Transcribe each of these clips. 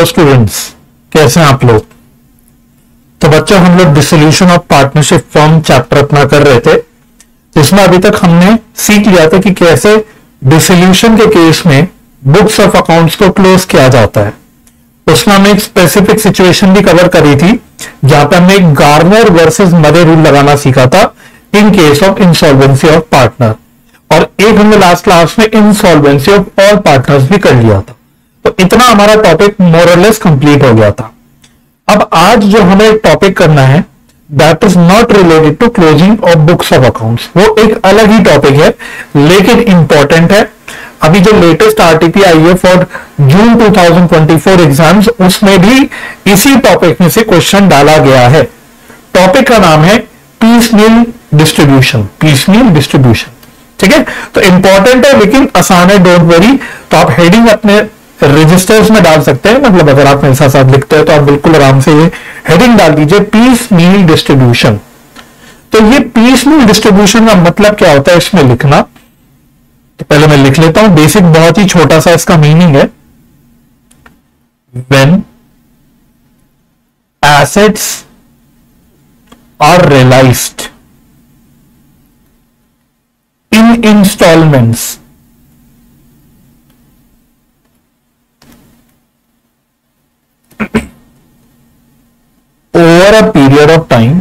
Hello students, कैसे हैं आप लोग। तो बच्चों, हम लोग dissolution of partnership form chapter अपना कर रहे थे, जिसमें अभी तक हमने सीख लिया था कि कैसे डिसोल्यूशन के केस में बुक्स ऑफ अकाउंट्स को क्लोज किया जाता है। उसमें हमने एक स्पेसिफिक सिचुएशन भी कवर करी थी, जहां पे हमने एक गार्नर वर्सेस मदर रूल लगाना सीखा था in case of insolvency of partner, और एक हमने लास्ट क्लास में इंसॉल्वेंसी ऑफ ऑल पार्टनर्स भी कर लिया था। तो इतना हमारा टॉपिक मोर और लेस कंप्लीट हो गया था। अब आज जो हमें एक टॉपिक करना है, that is not related to closing of books of accounts. वो एक अलग ही टॉपिक है, लेकिन इंपॉर्टेंट है। अभी जो लेटेस्ट आरटीपी आई है फॉर जून 2024 एग्जाम्स, उसमें भी इसी टॉपिक में से क्वेश्चन डाला गया है। टॉपिक का नाम है पीसमील डिस्ट्रीब्यूशन। पीसमील डिस्ट्रीब्यूशन, ठीक है। तो इंपॉर्टेंट है लेकिन आसान है, डोंट वरी। तो आप हेडिंग अपने रजिस्टर्स में डाल सकते हैं, मतलब अगर आप मेरे साथ लिखते हैं तो आप बिल्कुल आराम से ये हेडिंग डाल दीजिए, पीसमील डिस्ट्रीब्यूशन। तो ये पीसमील डिस्ट्रीब्यूशन का मतलब क्या होता है इसमें लिखना, तो पहले मैं लिख लेता हूं। बेसिक बहुत ही छोटा सा इसका मीनिंग है, when assets are realised in instalments over a period of time,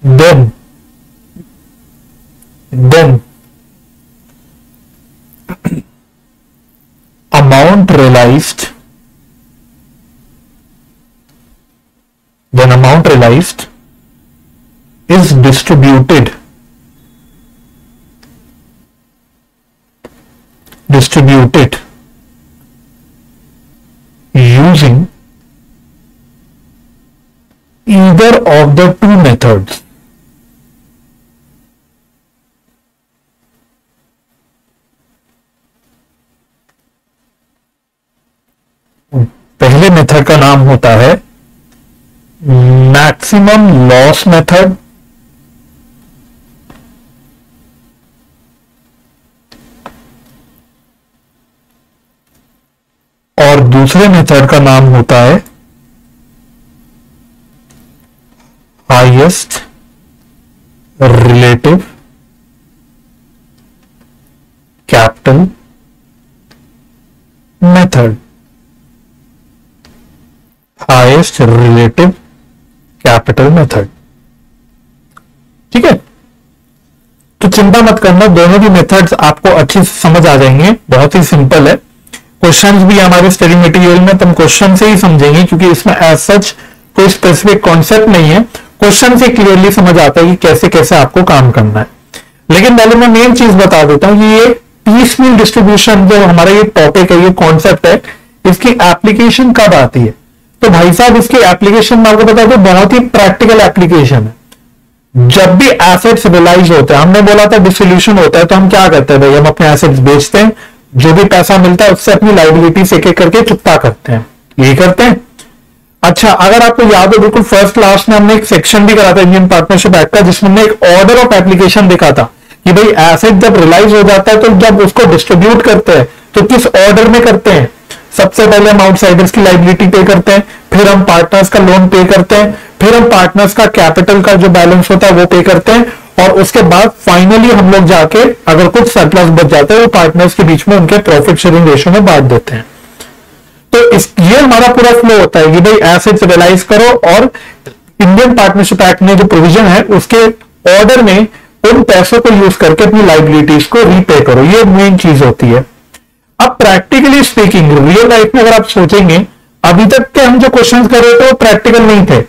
then amount realized is distributed using either of the two methods. पहले मेथड का नाम होता है मैक्सिमम लॉस मेथड, और दूसरे मेथड का नाम होता है highest relative capital method. Highest relative capital method, ठीक है। तो चिंता मत करना, दोनों भी मेथड्स आपको अच्छे से समझ आ जाएंगे, बहुत ही सिंपल है। क्वेश्चंस भी हमारे स्टडी मटेरियल में तुम क्वेश्चन से ही समझेंगे, क्योंकि इसमें एज सच कोई स्पेसिफिक कॉन्सेप्ट नहीं है। क्वेश्चन से क्लियरली समझ आता है कि कैसे कैसे आपको काम करना है। लेकिन पहले मैं मेन चीज बता देता हूं कि ये पीसमील डिस्ट्रीब्यूशन जो हमारा ये टॉपिक है, ये कॉन्सेप्ट है, इसकी एप्लीकेशन कब आती है। तो भाई साहब, इसकी एप्लीकेशन मैं आपको बता दूं, बहुत ही प्रैक्टिकल एप्लीकेशन है। जब भी एसेट्स रियलाइज होते हैं, हमने बोला था डिसोल्यूशन होता है, तो हम क्या करते हैं भाई, हम अपने एसेट्स बेचते हैं, जो भी पैसा मिलता है उससे अपनी लायबिलिटीज एक एक करके चुकता करते हैं, यही करते हैं। अच्छा, अगर आपको याद हो, बिल्कुल फर्स्ट क्लास में हमने एक सेक्शन भी करा था इंडियन पार्टनरशिप एक्ट का, जिसमें हमने एक ऑर्डर ऑफ एप्लीकेशन देखा था कि भाई एसेट जब रियलाइज हो जाता है तो जब उसको डिस्ट्रीब्यूट करते हैं तो किस ऑर्डर में करते हैं। सबसे पहले हम आउटसाइडर्स की लायबिलिटी पे करते हैं, फिर हम पार्टनर्स का लोन पे करते हैं, फिर हम पार्टनर्स का कैपिटल का जो बैलेंस होता है वो पे करते हैं, और उसके बाद फाइनली हम लोग जाके अगर कुछ सरप्लस बच जाता है वो पार्टनर्स के बीच में उनके प्रॉफिट शेयरिंग रेशियो में बांट देते हैं। तो ये हमारा पूरा फ्लो होता है कि भाई एसेट्स रियलाइज करो, और इंडियन पार्टनरशिप एक्ट में जो प्रोविजन है उसके ऑर्डर में उन पैसों को यूज करके अपनी लायबिलिटीज को रीपे करो, ये मेन चीज होती है। अब प्रैक्टिकली स्पीकिंग, रियल लाइफ में अगर आप सोचेंगे, अभी तक के हम जो क्वेश्चंस कर रहे थे वो प्रैक्टिकल नहीं थे,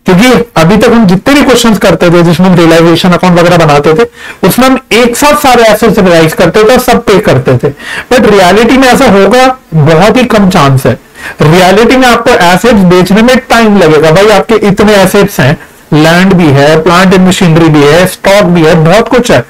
क्योंकि अभी तक हम जितने भी क्वेश्चंस करते थे जिसमें हम रियलाइजेशन अकाउंट वगैरह बनाते थे, उसमें हम एक साथ सारे एसेट्स रियलाइज करते थे, सब पे करते थे। बट रियलिटी में ऐसा होगा बहुत ही कम चांस है। रियलिटी में आपको एसेट्स बेचने में टाइम लगेगा। भाई आपके इतने एसेट्स हैं, लैंड भी है, प्लांट एंड मशीनरी भी है, स्टॉक भी है, बहुत कुछ है।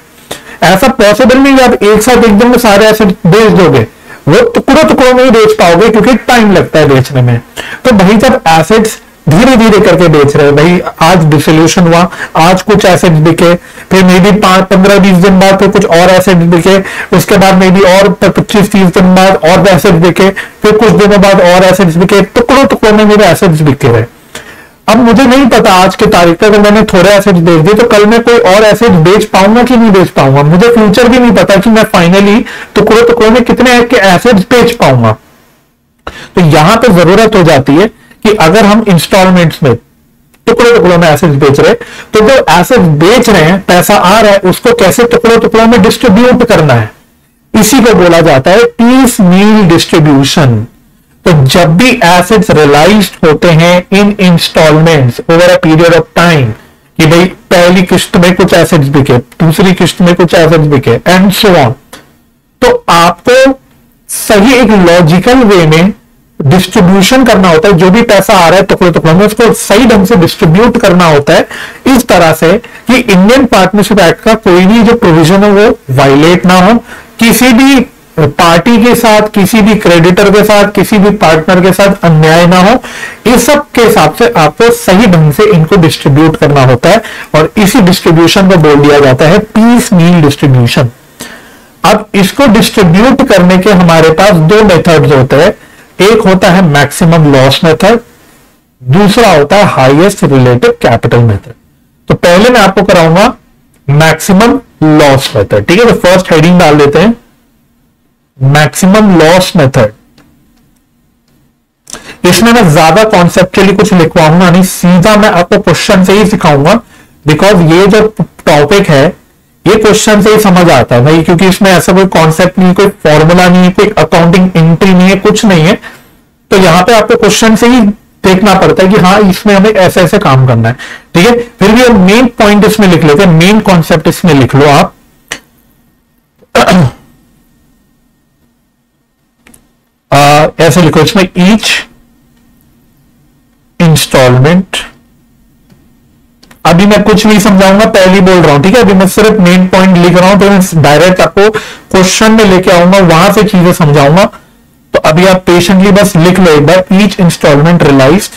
ऐसा पॉसिबल नहीं है आप एक साथ एकदम में सारे एसेट्स बेच दोगे, वो टुकड़ों टुकड़ों में ही बेच पाओगे, क्योंकि टाइम लगता है बेचने में। तो भाई जब एसेट्स धीरे धीरे करके बेच रहे हैं भाई। आज डिसोल्यूशन हुआ, आज कुछ एसेट्स बिके, फिर मे बी 15-20 दिन बाद फिर कुछ और एसेट्स बिके, उसके बाद मे बी और 25-30 दिन बाद और एसेट्स बिके, फिर कुछ दिनों बाद और एसेट्स बिके, टुकड़ों टुकड़ों में मेरे एसेट्स बिके रहे। अब मुझे नहीं पता आज के तारीख पर अगर मैंने थोड़े एसेट्स बेच दिए तो कल मैं कोई और एसेट्स बेच पाऊंगा कि नहीं बेच पाऊंगा। मुझे फ्यूचर भी नहीं पता कि मैं फाइनली टुकड़ों टुकड़ों में कितने एसेट्स बेच पाऊंगा। तो यहां पर जरूरत हो जाती है कि अगर हम इंस्टॉलमेंट्स में टुकड़े टुकड़ों में एसेट्स बेच रहे, तो जो एसेट्स बेच रहे हैं, पैसा आ रहा है, उसको कैसे टुकड़ों टुकड़ों में डिस्ट्रीब्यूट करना है, इसी को बोला जाता है पीस मील डिस्ट्रीब्यूशन। तो जब भी एसेट्स रियलाइज्ड होते हैं in installments over a period of time, कि भाई पहली किस्त में कुछ एसेट्स बिके, दूसरी किस्त में कुछ एसेट्स बिके एंड सो ऑन, तो आपको सही एक लॉजिकल वे में डिस्ट्रीब्यूशन करना होता है। जो भी पैसा आ रहा है टुकड़े टुकड़ों में, उसको सही ढंग से डिस्ट्रीब्यूट करना होता है इस तरह से कि इंडियन पार्टनरशिप एक्ट का कोई भी जो प्रोविजन है वो वायलेट ना हो, किसी भी पार्टी के साथ, किसी भी क्रेडिटर के साथ, किसी भी पार्टनर के साथ अन्याय ना हो। इस सब के हिसाब से आपको सही ढंग से इनको डिस्ट्रीब्यूट करना होता है और इसी डिस्ट्रीब्यूशन को बोल दिया जाता है पीस मील डिस्ट्रीब्यूशन। अब इसको डिस्ट्रीब्यूट करने के हमारे पास दो मेथड्स होते हैं। एक होता है मैक्सिमम लॉस मेथड, दूसरा होता है हाईएस्ट रिलेटिव कैपिटल मेथड। तो पहले मैं आपको कराऊंगा मैक्सिमम लॉस मेथड, ठीक है। तो फर्स्ट हेडिंग डाल देते हैं मैक्सिमम लॉस मेथड। इसमें मैं ज्यादा कॉन्सेप्चुअली कुछ लिखवाऊंगा नहीं, सीधा मैं आपको क्वेश्चन से ही सिखाऊंगा, बिकॉज ये जो टॉपिक है ये क्वेश्चन से ही समझ आता है भाई, क्योंकि इसमें ऐसा कोई कॉन्सेप्ट नहीं, कोई फॉर्मूला नहीं है, कोई अकाउंटिंग एंट्री नहीं है, कुछ नहीं है। तो यहां पे आपको क्वेश्चन से ही देखना पड़ता है कि हाँ इसमें हमें ऐसे ऐसे काम करना है, ठीक है। फिर भी हम मेन पॉइंट इसमें लिख लेते हैं, मेन कॉन्सेप्ट इसमें लिख लो आप। ऐसे लिखो इसमें ईच इंस्टॉलमेंट। अभी मैं कुछ नहीं समझाऊंगा, पहले बोल रहा हूं, ठीक है। अभी मैं सिर्फ मेन पॉइंट लिख रहा हूं, तो मैं डायरेक्ट आपको क्वेश्चन में लेके आऊंगा, वहां से चीजें समझाऊंगा। तो अभी आप पेशेंटली बस लिख लो एक बार, each installment realised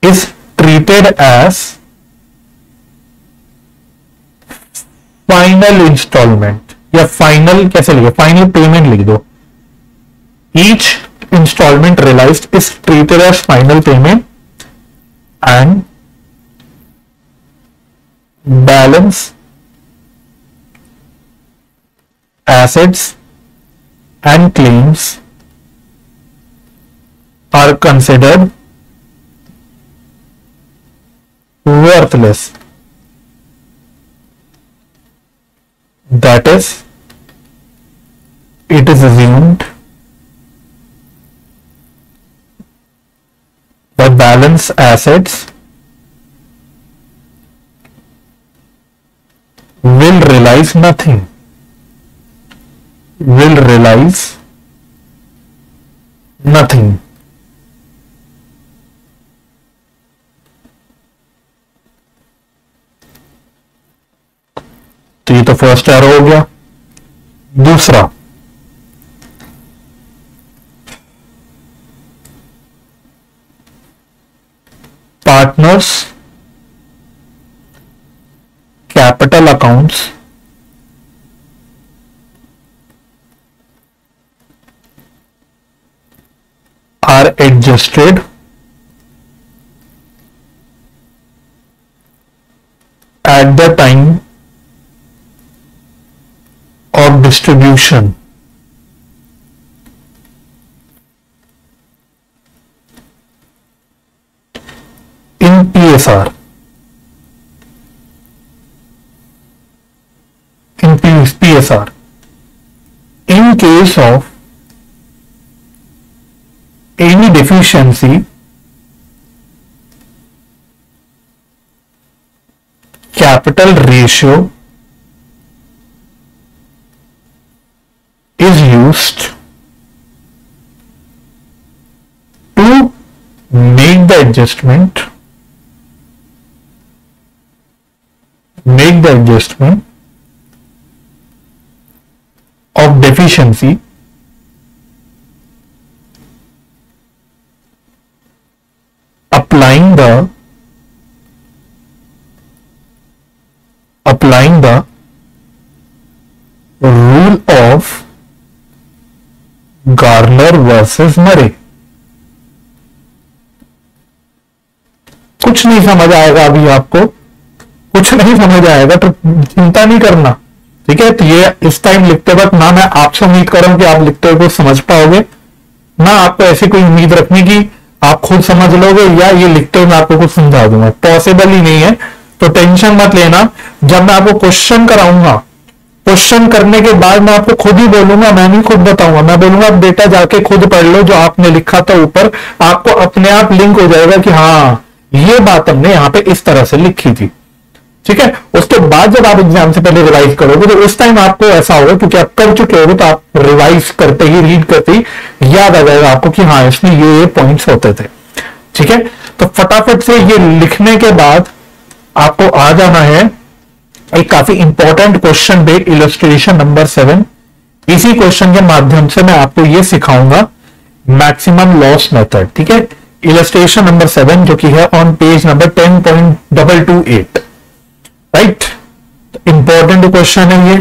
is treated as final installment, या फाइनल कैसे लिखो, फाइनल पेमेंट लिख दो। Each installment realised is treated as final payment and balance assets and claims are considered worthless. That is, it is assumed the balance assets will realize nothing, will realize nothing. तो ये तो first arrow हो गया। दूसरा, partners capital accounts are adjusted at the time of distribution in PSR, in PSR, in case of any deficiency, capital ratio is used to make the adjustment of deficiency applying the rule of Garner versus Murray. कुछ नहीं समझ आएगा अभी आपको, कुछ नहीं समझ आएगा तो चिंता नहीं करना, ठीक है। तो ये इस टाइम लिखते वक्त ना मैं आपसे उम्मीद कर रहा हूं कि आप लिखते हुए कुछ समझ पाओगे, ना आपको ऐसी कोई उम्मीद रखने की आप खुद समझ लोगे, या ये लिखते हुए मैं आपको कुछ समझा दूंगा, पॉसिबल ही नहीं है। तो टेंशन मत लेना, जब मैं आपको क्वेश्चन कराऊंगा, क्वेश्चन करने के बाद मैं आपको खुद ही बोलूंगा, मैं नहीं खुद बताऊंगा, मैं बोलूंगा बेटा जाके खुद पढ़ लो जो आपने लिखा था ऊपर, आपको अपने आप लिंक हो जाएगा कि हाँ ये बात हमने यहां पे इस तरह से लिखी थी, ठीक है। उसके बाद जब आप एग्जाम से पहले रिवाइज करोगे तो उस टाइम आपको ऐसा होगा, क्योंकि आप कर चुके होगे, तो आप रिवाइज करते ही, रीड करते ही याद आ जाएगा आपको कि हाँ इसमें ये पॉइंट्स होते थे, ठीक है। तो फटाफट से ये लिखने के बाद आपको आ जाना है एक काफी इंपॉर्टेंट क्वेश्चन पे, इलस्ट्रेशन नंबर 7। इसी क्वेश्चन के माध्यम से मैं आपको ये सिखाऊंगा मैक्सिमम लॉस मेथड, ठीक है। इलस्ट्रेशन नंबर 7 जो कि है on page number 10.228, right. Important question है ये,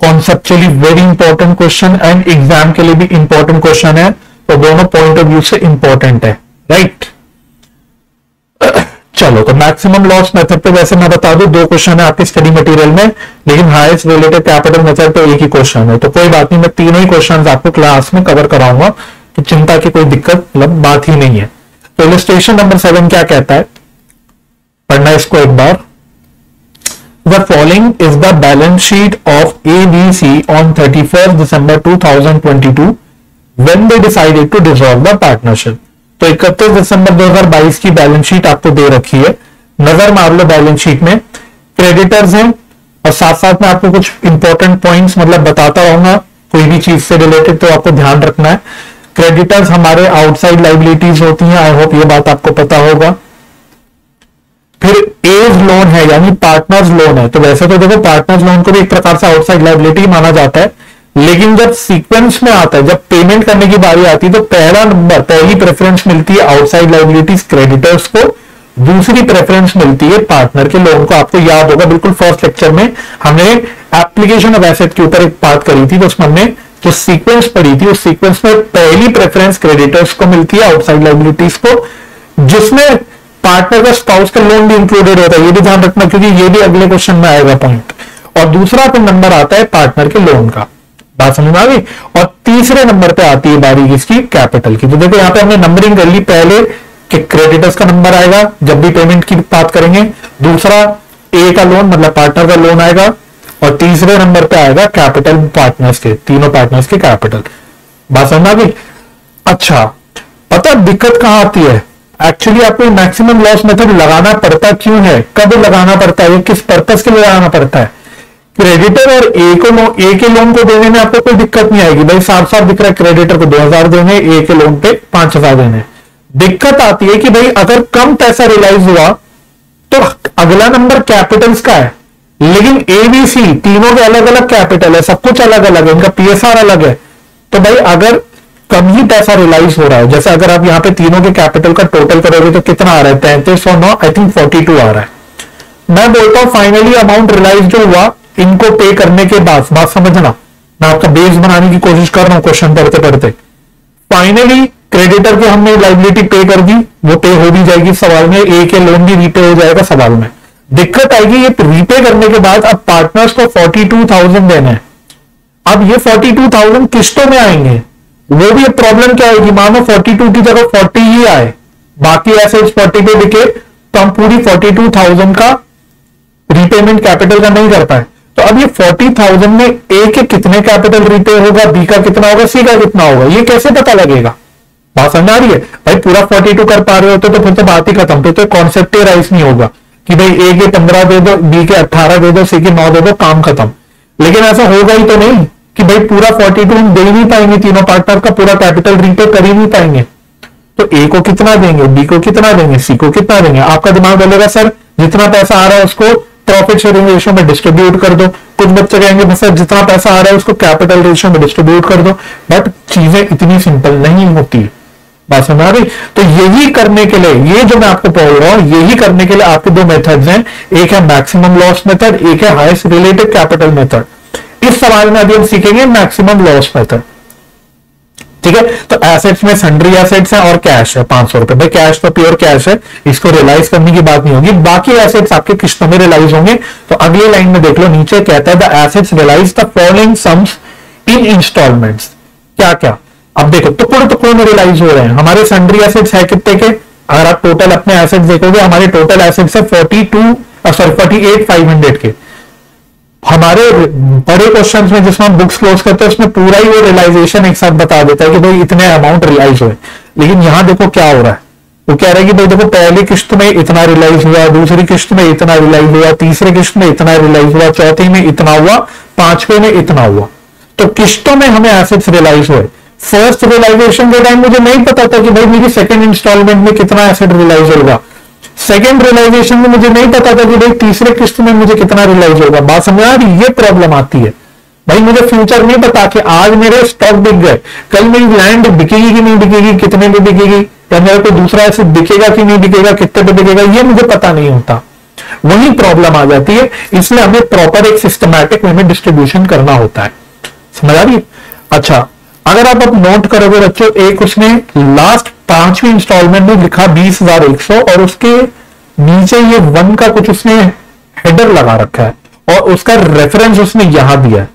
conceptually very important question and exam के लिए भी इंपॉर्टेंट क्वेश्चन है, तो दोनों पॉइंट ऑफ व्यू से इंपॉर्टेंट है, राइट। चलो, तो मैक्सिमम लॉस मेथड पे वैसे मैं बता दूं 2 क्वेश्चन है आपके स्टडी मटेरियल में, लेकिन हाईएस्ट रिलेटेड कैपिटल मेथड पे एक ही क्वेश्चन है, तो कोई बात नहीं, मैं तीनों ही क्वेश्चन आपको क्लास में कवर कराऊंगा, तो चिंता की कोई दिक्कत मतलब बात ही नहीं है। तो इलस्ट्रेशन नंबर 7 क्या कहता है, पढ़ना इसको एक बार। The following is the balance sheet of ABC on 31 December 2022 when they decided to dissolve the partnership. तो 31 दिसंबर 2022 की बैलेंस शीट आपको दे रखी है, नजर मार लो बैलेंस शीट में, क्रेडिटर्स हैं, और साथ साथ में आपको कुछ इंपॉर्टेंट पॉइंट्स मतलब बताता रहूंगा, कोई भी चीज से रिलेटेड तो आपको ध्यान रखना है। क्रेडिटर्स हमारे आउटसाइड लाइबिलिटीज होती हैं, आई होप ये बात आपको पता होगा। फिर एज लोन है यानी पार्टनर्स लोन है, तो वैसे तो देखो पार्टनर्स लोन को भी एक प्रकार से आउटसाइड लाइबिलिटी माना जाता है, लेकिन जब सीक्वेंस में आता है, जब पेमेंट करने की बारी आती है, तो पहला नंबर, पहली प्रेफरेंस मिलती है आउटसाइड लाइबिलिटीज क्रेडिटर्स को, दूसरी प्रेफरेंस मिलती है पार्टनर के लोन को। आपको याद होगा बिल्कुल फर्स्ट लेक्चर में हमने एप्लीकेशन ऑफ एसेट के ऊपर एक बात करी थी, तो उसमें हमने जो सीक्वेंस पढ़ी थी, उस सीक्वेंस में पहली प्रेफरेंस क्रेडिटर्स को मिलती है आउटसाइड लाइबिलिटीज को, जिसमें पार्टनर का स्पाउस का लोन भी इंक्लूडेड होता है, ये भी ध्यान रखना क्योंकि ये भी अगले क्वेश्चन में आएगा पॉइंट। और दूसरा पे नंबर आता है पार्टनर के लोन का, बात समझ में आ गई। और तीसरे नंबर पे आती है बारी इसकी कैपिटल की। तो देखो यहाँ पे हमने नंबरिंग कर ली, पहले कि क्रेडिटर्स का नंबर आएगा जब भी पेमेंट की बात करेंगे, दूसरा ए का लोन मतलब पार्टनर का लोन आएगा, और तीसरे नंबर पे आएगा कैपिटल पार्टनर्स के, तीनों पार्टनर्स के कैपिटल। बात समझ आ गई। अच्छा, पता दिक्कत कहां आती है, एक्चुअली आपको मैक्सिमम लॉस मेथड लगाना पड़ता क्यों है, कब लगाना पड़ता है, किस पर्पस के लिए लगाना पड़ता है। क्रेडिटर और ए के लोन को देने में आपको कोई दिक्कत नहीं आएगी, भाई साफ साफ दिख रहा है क्रेडिटर को 2000 देने, ए के लोन पे 5000 देने। दिक्कत आती है कि भाई अगर कम पैसा रियलाइज हुआ तो अगला नंबर कैपिटल्स का है, लेकिन ABC तीनों के अलग अलग कैपिटल है, सब कुछ अलग अलग है, इनका PSR अलग है। तो भाई अगर कम ही पैसा रियलाइज हो रहा है, जैसे अगर आप यहाँ पे तीनों के कैपिटल का टोटल करोगे तो कितना आ रहा है, 33 और 9 आई थिंक 42 आ रहा है। मैं बोलता हूं फाइनली अमाउंट रियलाइज जो हुआ इनको पे करने के बाद, बात समझना, मैं आपका बेस बनाने की कोशिश कर रहा हूं क्वेश्चन पढ़ते पढ़ते। फाइनली क्रेडिटर की हमने लाइबिलिटी पे कर दी, वो पे हो भी जाएगी सवाल में, ए के लोन भी रीपे हो जाएगा सवाल में। दिक्कत आएगी ये रीपे करने के बाद अब पार्टनर्स को 42,000 देने हैं। अब ये 42,000 किस्तों में आएंगे, वो भी प्रॉब्लम क्या होगी, मानो 42 की जगह 40 ही आए, बाकी एसेट्स 40 पे बिके, तो हम पूरी 42,000 का रीपेमेंट कैपिटल का नहीं कर पाए। तो अब ये 40,000 में ए के कितने कैपिटल रीपे होगा, बी का कितना होगा, सी का कितना होगा, ये कैसे पता लगेगा। बात समझ आ रही है भाई, पूरा 42 कर पा रहे होते तो फिर तो बात ही खत्म, तो कॉन्सेप्ट ही राइज नहीं होगा कि भाई ए के 15 दे दो, बी के 18 दे दो, सी के 9 दे दो, काम खत्म। लेकिन ऐसा होगा ही तो नहीं कि भाई पूरा 42 हम दे नहीं पाएंगे, तीनों पार्टनर का पूरा कैपिटल रीपे कर ही नहीं पाएंगे। तो ए को कितना देंगे, बी को कितना देंगे, सी को कितना देंगे। आपका दिमाग बोलेगा सर जितना पैसा आ रहा है उसको प्रॉफिट शेयरिंग रेशियो में डिस्ट्रीब्यूट कर दो, कुछ बच्चे कहेंगे सर जितना पैसा आ रहा है उसको कैपिटल रेशियो में डिस्ट्रीब्यूट कर दो, बट चीजें इतनी सिंपल नहीं होती। बात समझ आ रही? तो यही करने के लिए, ये जो मैं आपको बोल रहा हूं, यही करने के लिए आपके दो मेथड्स हैं, एक है मैक्सिमम लॉस मेथड, एक है हाईएस्ट रिलेटिव कैपिटल मेथड। इस सवाल में अभी हम सीखेंगे मैक्सिमम लॉस मेथड। ठीक है, तो एसेट्स में सन्ड्री एसेट्स है और कैश है 500 रुपए। भाई कैश तो प्योर कैश है, इसको रियलाइज करने की बात नहीं होगी, बाकी एसेट्स आपके किस्तों में रियलाइज होंगे। तो अगली लाइन में देख लो, नीचे कहता है the assets realise the following sums in instalments. क्या क्या? अब देखो टुकड़े टुकड़ों में रियलाइज हो रहे हैं। हमारे सन्ड्री एसेट्स है कितने के? अगर आप टोटल अपने एसेट्स देखोगे, हमारे टोटल एसेट्स है 48,500 के। हमारे बड़े क्वेश्चंस में जिसमें हम बुक्स क्लोज करते हैं उसमें पूरा ही वो रियलाइजेशन एक साथ बता देता है कि भाई इतने अमाउंट रियलाइज हुए। लेकिन यहां देखो क्या हो रहा है, वो कह रहा है कि भाई देखो पहली किस्त में इतना रियलाइज हुआ, दूसरी किस्त में इतना रियलाइज हुआ, तीसरी किस्त में इतना रियलाइज हुआ, चौथी में इतना हुआ, पांचवें में इतना हुआ। तो किस्तों में हमें एसेट्स रियलाइज हुए। फर्स्ट रियलाइजेशन के टाइम मुझे नहीं पता था कि भाई मेरी सेकंड इंस्टॉलमेंट में कितना एसेट रियलाइज होगा। सेकंड रियलाइजेशन में मुझे नहीं पता था कि भाई तीसरे किस्त में मुझे कितना रियलाइज होगा। बात समझ आ रही? ये प्रॉब्लम आती है। भाई मुझे फ्यूचर नहीं पता कि आज मेरे स्टॉक बिक गए, कल मेरी लैंड बिकेगी कि नहीं बिकेगी, कितने में बिकेगी, या मेरा कोई दूसरा एसेट बिकेगा कि नहीं बिकेगा, कितने पे बिकेगा, ये मुझे पता नहीं होता। वही प्रॉब्लम आ जाती है। इसलिए हमें प्रॉपर एक सिस्टमैटिक वे में डिस्ट्रीब्यूशन करना होता है। समझ आ रही? अच्छा, अगर आप अब नोट करोगे बच्चों, एक उसने लास्ट 5वीं इंस्टॉलमेंट में लिखा 20,100 और उसके नीचे ये 1 का कुछ उसने हेडर लगा रखा है और उसका रेफरेंस उसने यहां दिया है।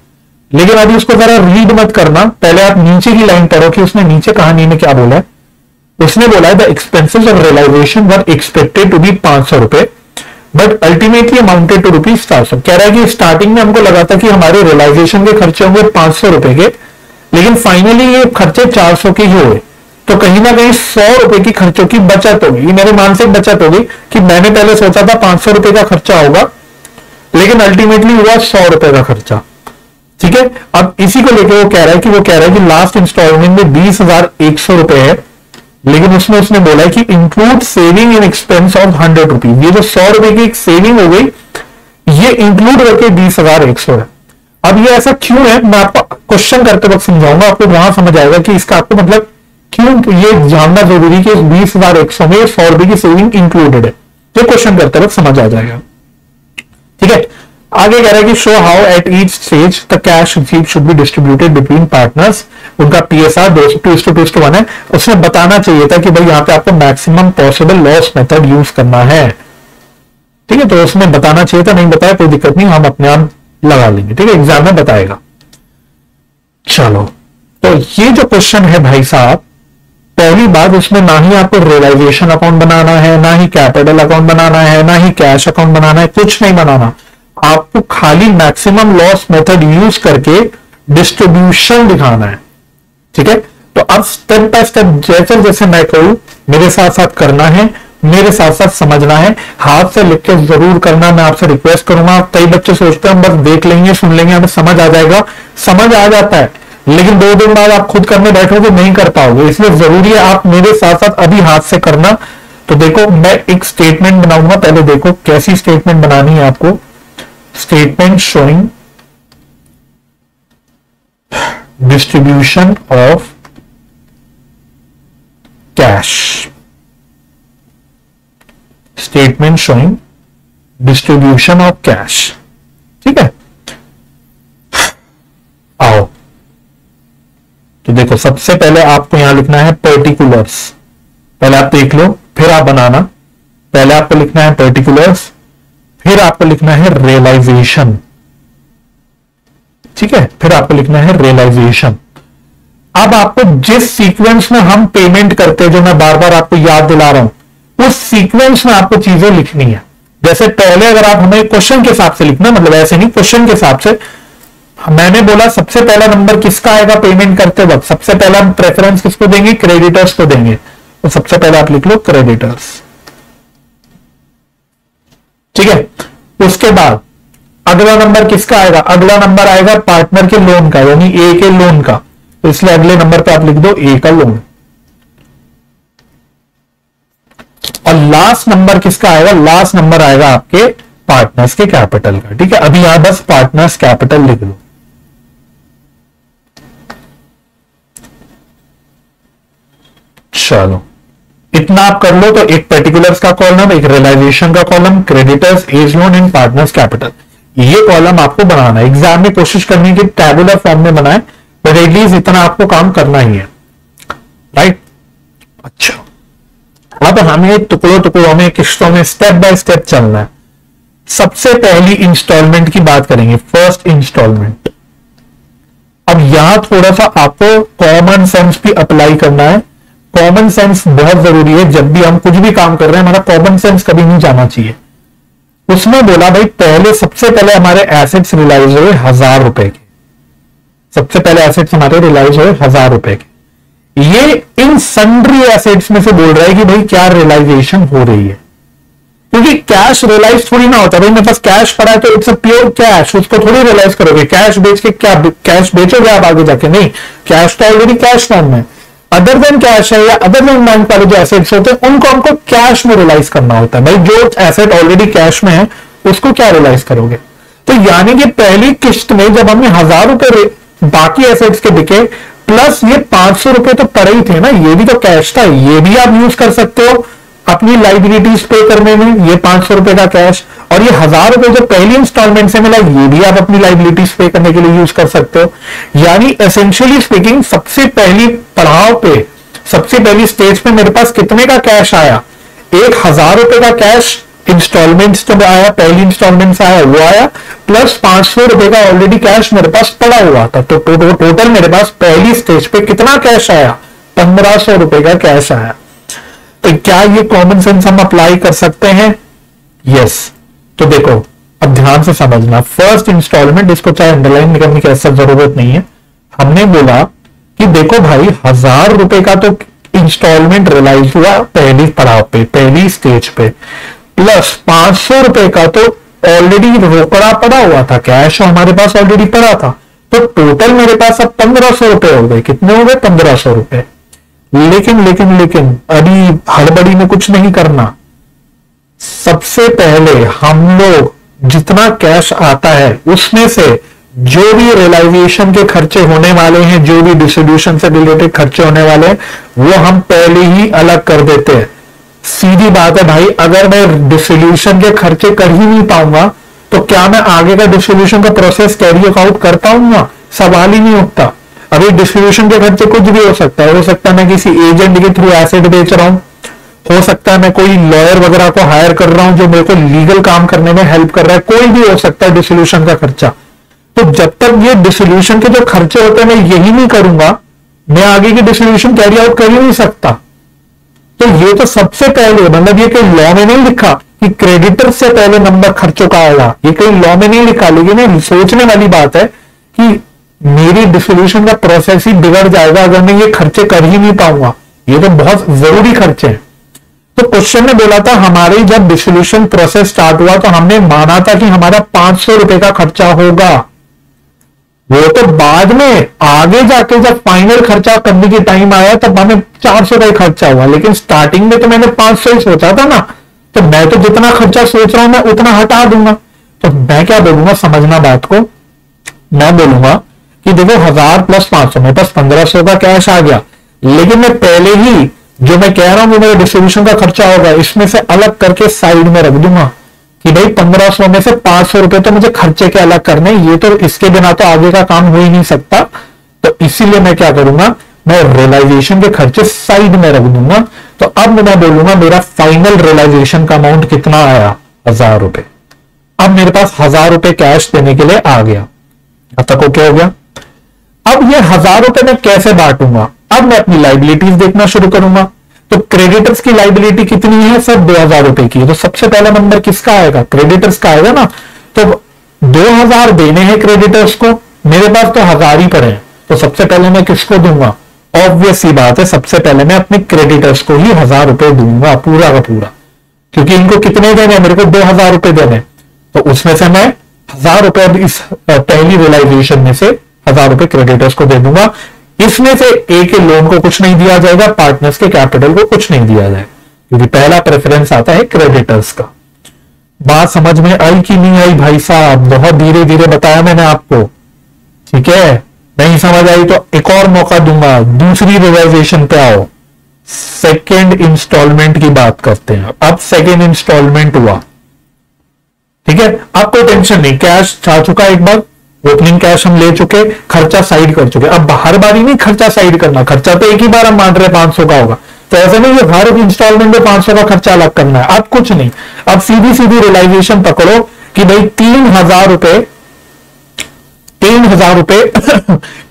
लेकिन अभी उसको जरा रीड मत करना, पहले आप नीचे की लाइन पढ़ो कि उसने नीचे कहानी में क्या बोला है। उसने बोला है the expenses of realisation were expected to be 500 रुपए बट अल्टीमेटली अमाउंटेड टू ₹400। कह रहा है कि स्टार्टिंग में हमको लगा था कि हमारे रियलाइजेशन के खर्चे होंगे 500 रुपए के, लेकिन फाइनली ये खर्चे 400 के ही हुए। तो कहीं ना कहीं 100 रुपए की खर्चों की बचत होगी। ये मेरी मानसिक बचत होगी कि मैंने पहले सोचा था 500 रुपए का खर्चा होगा, लेकिन अल्टीमेटली हुआ 100 रुपए का खर्चा। ठीक है, अब इसी को लेकर वो कह रहा है कि लास्ट इंस्टॉलमेंट में 20,100 रुपए है, लेकिन उसमें उसने बोला है कि include saving in expense of 100 rupees. ये जो 100 रुपए की एक सेविंग हो गई, ये इंक्लूड करके 20,100 है। अब ये ऐसा क्यों है, मैं आपको क्वेश्चन करते वक्त समझाऊंगा, आपको वहां समझ आएगा कि इसका आपको मतलब क्यों ये जानना जरूरी कि 20,100 में 100 रुपए की सेविंग इंक्लूडेड है। ये क्वेश्चन करते वक्त समझ आ जाएगा। ठीक है, आगे कह रहा है कि show how at each stage the cash received should be distributed between partners. उनका PSR 2:1 है। उसने बताना चाहिए था कि भाई यहां पे आपको maximum possible loss method use करना है। ठीक है, तो उसने बताना चाहिए था, नहीं बताया कोई दिक्कत नहीं, हम अपने आप लगा लेंगे। ठीक है, एग्जाम में बताएगा। चलो, तो ये जो क्वेश्चन है भाई साहब, पहली बात उसमें ना ही आपको रियलाइजेशन अकाउंट बनाना है, ना ही कैपिटल अकाउंट बनाना है, ना ही कैश अकाउंट बनाना है, कुछ नहीं बनाना। आपको खाली मैक्सिमम लॉस मेथड यूज करके डिस्ट्रीब्यूशन दिखाना है। ठीक है, तो अब स्टेप बाय स्टेप जैसे जैसे मैं कहूं मेरे साथ साथ करना है, मेरे साथ साथ समझना है, हाथ से लिख के जरूर करना। मैं आपसे रिक्वेस्ट करूंगा। कई बच्चे सोचते हैं हम बस देख लेंगे, सुन लेंगे, हमें समझ आ जाएगा। समझ आ जाता है, लेकिन 2 दिन बाद आप खुद करने बैठोगे नहीं कर पाओगे। इसलिए जरूरी है आप मेरे साथ साथ अभी हाथ से करना। तो देखो, मैं एक स्टेटमेंट बनाऊंगा, पहले देखो कैसी स्टेटमेंट बनानी है आपको। Statement showing distribution of cash. Statement showing distribution of cash. ठीक है, आओ तो देखो, सबसे पहले आपको यहां लिखना है पर्टिकुलर्स। पहले आप देख लो, फिर आप बनाना। पहले आपको लिखना है पर्टिकुलर्स, फिर आपको लिखना है रियलाइजेशन। ठीक है, फिर आपको लिखना है रियलाइजेशन। अब आपको जिस सीक्वेंस में हम पेमेंट करते हैं, जो मैं बार बार आपको याद दिला रहा हूं, उस सीक्वेंस में आपको चीजें लिखनी है। जैसे पहले अगर आप हमें क्वेश्चन के हिसाब से लिखना, मतलब ऐसे नहीं, क्वेश्चन के हिसाब से। मैंने बोला सबसे पहला नंबर किसका आएगा पेमेंट करते वक्त, सबसे पहला प्रेफरेंस किसको देंगे, क्रेडिटर्स को देंगे। तो सबसे पहले आप लिख लो क्रेडिटर्स। ठीक है, उसके बाद अगला नंबर किसका आएगा, अगला नंबर आएगा पार्टनर के लोन का, यानी ए के लोन का। तो इसलिए अगले नंबर पे आप लिख दो ए का लोन। और लास्ट नंबर किसका आएगा, लास्ट नंबर आएगा आपके पार्टनर्स के कैपिटल का। ठीक है, अभी यहां बस पार्टनर्स कैपिटल लिख लो। चलो इतना आप कर लो। तो एक पर्टिकुलर्स का कॉलम, एक रियलाइजेशन का column, creditors, as loan and partners capital, ये कॉलम आपको बनाना है। एग्जाम में कोशिश करनी कि टैबुलर फॉर्म में बनाए, पर एटलीस्ट इतना आपको काम करना ही है, राइट। अच्छा, अब हमें टुकड़ों टुकड़ों में, किस्तों में स्टेप बाय स्टेप चलना है। सबसे पहली इंस्टॉलमेंट की बात करेंगे, फर्स्ट इंस्टॉलमेंट। अब यहां थोड़ा सा आपको कॉमन सेंस भी अप्लाई करना है। कॉमन सेंस बहुत जरूरी है। जब भी हम कुछ भी काम कर रहे हैं, हमारा कॉमन सेंस कभी नहीं जाना चाहिए। उसमें बोला भाई पहले, सबसे पहले हमारे एसेट्स रियलाइज हुए 1000 रुपए के। सबसे पहले एसेट्स हमारे रियलाइज हुए 1000 रुपए के। ये इन सन्ड्री एसेट्स में से बोल रहा है कि भाई क्या रियलाइजेशन हो रही है, क्योंकि कैश रियलाइज थोड़ी ना होता। भाई मेरे पास कैश पड़ा है तो इट्स अ प्योर कैश, उसको थोड़ी रियलाइज करोगे। कैश बेच के क्या कैश बेचोगे आप आगे जाके? नहीं, कैश तो ऑलरेडी कैश फॉर्म में। अदर देन कैश है या अदर देन बैंक वाले जो एसेट्स होते हैं, उनको हमको कैश में रियलाइज करना होता है। भाई जो एसेट ऑलरेडी कैश में है उसको क्या रियलाइज करोगे? तो यानी कि पहली किस्त में जब हमने 1000 रुपए बाकी एसेट्स के बिके, प्लस ये 500 रुपए तो पड़े ही थे ना, ये भी तो कैश था, ये भी आप यूज कर सकते हो अपनी लाइबिलिटीज पे करने में। ये 500 रुपए का कैश और ये 1000 रुपए जो पहली इंस्टॉलमेंट से मिला, ये भी आप अपनी लाइबिलिटीज पे करने के लिए यूज कर सकते हो। यानी एसेंशियली स्पीकिंग, सबसे पहली पड़ाव पे, सबसे पहली स्टेज पे मेरे पास कितने का कैश आया? एक 1000 रुपए का कैश इंस्टॉलमेंट्स जब आया, पहली इंस्टॉलमेंट से आया वो आया, प्लस 500 रुपए का ऑलरेडी कैश मेरे पास पड़ा हुआ था। तो टोटल मेरे पास पहली स्टेज पे कितना कैश आया? 1500 रुपए का कैश आया। तो क्या ये कॉमन सेंस हम अप्लाई कर सकते हैं? यस। तो देखो, अब ध्यान से समझना, फर्स्ट इंस्टॉलमेंट, इसको चाहे अंडरलाइन करने की ऐसा जरूरत नहीं है। हमने बोला कि देखो भाई 1000 रुपए का तो इंस्टॉलमेंट रियलाइज हुआ पहली पड़ाव पे, पहली स्टेज पे, प्लस 500 रुपए का तो ऑलरेडी रोकड़ा पड़ा हुआ था, कैश हमारे पास ऑलरेडी पड़ा था। तो टोटल मेरे पास अब 1500 रुपए हो गए। कितने हो गए? 1500 रुपए। लेकिन लेकिन लेकिन अभी हड़बड़ी में कुछ नहीं करना। सबसे पहले हम लोग जितना कैश आता है उसमें से जो भी रियलाइजेशन के खर्चे होने वाले हैं, जो भी डिस्ट्रीब्यूशन से रिलेटेड खर्चे होने वाले हैं, वो हम पहले ही अलग कर देते हैं। सीधी बात है भाई, अगर मैं डिस्ट्रीब्यूशन के खर्चे कर ही नहीं पाऊंगा तो क्या मैं आगे का डिस्ट्रीब्यूशन का प्रोसेस कैरी आउट कर पाऊंगा? सवाल ही नहीं उठता। अभी डिस्ट्रीब्यूशन के खर्चे कुछ भी हो सकता है। हो सकता है मैं किसी एजेंट के थ्रू एसेट बेच रहा हूं, हो सकता है मैं कोई लॉयर वगैरह को हायर कर रहा हूं जो मेरे को लीगल काम करने में हेल्प कर रहा है, कोई भी हो सकता है डिस्ट्रीब्यूशन का खर्चा। तो जब तक ये डिस्ट्रीब्यूशन के जो खर्चे होते हैं मैं यही नहीं करूंगा, मैं आगे की डिस्ट्रीब्यूशन कैरी आउट कर ही नहीं सकता। तो ये तो सबसे पहले, मतलब ये कोई लॉ में नहीं लिखा कि क्रेडिटर से पहले नंबर खर्चों का आएगा, ये कोई लॉ में नहीं लिखा, लेकिन ये सोचने वाली बात है कि मेरी डिस्ट्रीब्यूशन का प्रोसेस ही बिगड़ जाएगा अगर मैं ये खर्चे कर ही नहीं पाऊंगा। ये तो बहुत जरूरी खर्चे हैं। तो क्वेश्चन में बोला था हमारी जब डिस्ट्रीब्यूशन प्रोसेस स्टार्ट हुआ तो हमने माना था कि हमारा 500 रुपए का खर्चा होगा। वो तो बाद में आगे जाके जब फाइनल खर्चा करने के टाइम आया तब हमें 400 का ही खर्चा हुआ, लेकिन स्टार्टिंग में तो मैंने 500 ही सोचा था ना। तो मैं तो जितना खर्चा सोच रहा हूं मैं उतना हटा दूंगा। तो मैं क्या बोलूंगा, समझना बात को, मैं बोलूंगा कि देखो 1000 प्लस 500, मेरे पास 1500 का कैश आ गया, लेकिन मैं पहले ही जो मैं कह रहा हूं वो मेरे डिस्ट्रीब्यूशन का खर्चा होगा, इसमें से अलग करके साइड में रख दूंगा कि भाई 1500 में से 500 रुपए तो मुझे खर्चे के अलग करने, ये तो इसके बिना तो आगे का काम हो ही नहीं सकता। तो इसीलिए मैं क्या करूंगा, मैं रियलाइजेशन के खर्चे साइड में रख दूंगा। तो अब मैं बोलूंगा मेरा फाइनल रियलाइजेशन का अमाउंट कितना आया? 1000 रुपए। अब मेरे पास 1000 रुपए कैश देने के लिए आ गया। अब तक क्या हो गया? अब ये 1000 रुपए मैं कैसे बांटूंगा? अब मैं अपनी लाइबिलिटीज देखना शुरू करूंगा। तो क्रेडिटर्स की लाइबिलिटी कितनी है सर? 2000 रुपए की। तो सबसे पहला नंबर किसका आएगा? क्रेडिटर्स का आएगा ना। तो 2000 देने हैं क्रेडिटर्स को, मेरे पास तो 1000 ही पड़े हैं, तो सबसे पहले मैं किसको दूंगा? ऑब्वियस सी बात है, सबसे पहले मैं अपने क्रेडिटर्स को ही 1000 रुपए दूंगा, पूरा का पूरा, क्योंकि इनको कितने देने हैं? मेरे को 2000 रुपए देने। तो उसमें से मैं 1000 रुपए इस पहली रियलाइजेशन में से 1000 रुपए क्रेडिटर्स को दे दूंगा। इसमें से ए के लोन को कुछ नहीं दिया जाएगा, पार्टनर्स के कैपिटल को कुछ नहीं दिया जाएगा, क्योंकि पहला प्रेफरेंस आता है क्रेडिटर्स का। बात समझ में आई कि नहीं आई भाई साहब? बहुत धीरे धीरे बताया मैंने आपको, ठीक है? नहीं समझ आई तो एक और मौका दूंगा, दूसरी रियलाइजेशन पे आओ, सेकेंड इंस्टॉलमेंट की बात करते हैं। अब सेकेंड इंस्टॉलमेंट हुआ, ठीक है। अब कोई टेंशन नहीं, कैश आ चुका एक बार, ओपनिंग कैश हम ले चुके, खर्चा साइड कर चुके। अब हर बारी नहीं खर्चा साइड करना, खर्चा तो एक ही बार हम मान रहे 500 का होगा, तो ऐसा नहीं कि हर इंस्टॉलमेंट में 500 का खर्चा अलग करना है। अब कुछ नहीं, अब सीधी सीधी रियलाइजेशन पकड़ो कि भाई 3,000 रुपए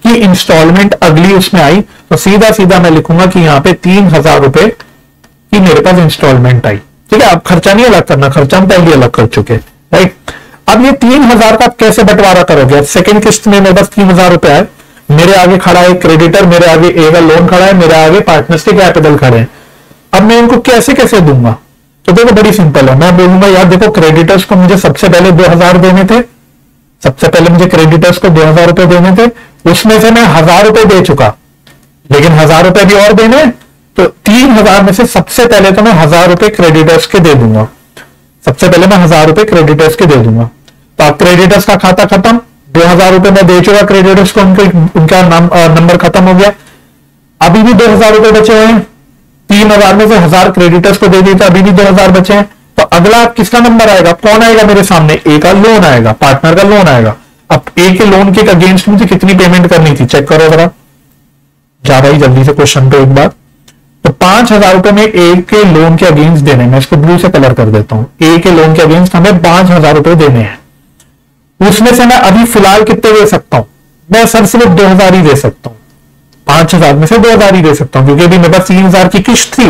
की इंस्टॉलमेंट अगली उसमें आई, तो सीधा सीधा मैं लिखूंगा कि यहां पे 3,000 रुपए की मेरे पास इंस्टॉलमेंट आई, ठीक है। अब खर्चा नहीं अलग करना, खर्चा हम पहले अलग कर चुके, राइट। अब ये 3,000 का कैसे बंटवारा करोगे? सेकंड किस्त में मेरे पास 3,000 रुपए आए, मेरे आगे खड़ा है क्रेडिटर, मेरे आगे ए का लोन खड़ा है, मेरे आगे पार्टनर्स के कैपिटल खड़े हैं। अब मैं इनको कैसे कैसे दूंगा? तो देखो बड़ी सिंपल है, मैं बोलूंगा यार देखो क्रेडिटर्स को मुझे सबसे पहले 2,000 देने थे, सबसे पहले मुझे क्रेडिटर्स को 2,000 रुपए देने थे, उसमें से मैं 1,000 रुपए दे चुका, लेकिन 1,000 रुपए भी और देने, तो 3,000 में से सबसे पहले तो मैं 1,000 रुपए क्रेडिटर्स के दे दूंगा, सबसे पहले मैं 1,000 रुपए क्रेडिटर्स के दे दूंगा। तो अब क्रेडिटर्स का खाता खत्म, 2,000 रुपए मैं दे चुका क्रेडिटर्स को, उनका नंबर खत्म हो गया। अभी भी 2,000 रुपए बचे हुए हैं, 3,000 में से 1,000 क्रेडिटर्स को दे दिए, तो अभी भी 2,000 बचे हैं। तो अगला किसका नंबर आएगा? कौन आएगा मेरे सामने? ए का लोन आएगा, पार्टनर का लोन आएगा। अब ए के लोन के अगेंस्ट मुझे कितनी पेमेंट करनी थी चेक करो जरा, जा भाई जल्दी से क्वेश्चन पे एक बार। तो 5,000 रुपए में ए के लोन के अगेंस्ट देने, मैं इसको ब्लू से कलर कर देता हूं, ए के लोन के अगेंस्ट हमें 5,000 रुपए देने हैं। उसमें से मैं अभी फिलहाल कितने दे सकता हूं? मैं सर सिर्फ 2,000 ही दे सकता हूं, 5,000 में से 2,000 ही दे सकता हूं, क्योंकि अभी मेरे पास 3,000 की किस्त थी,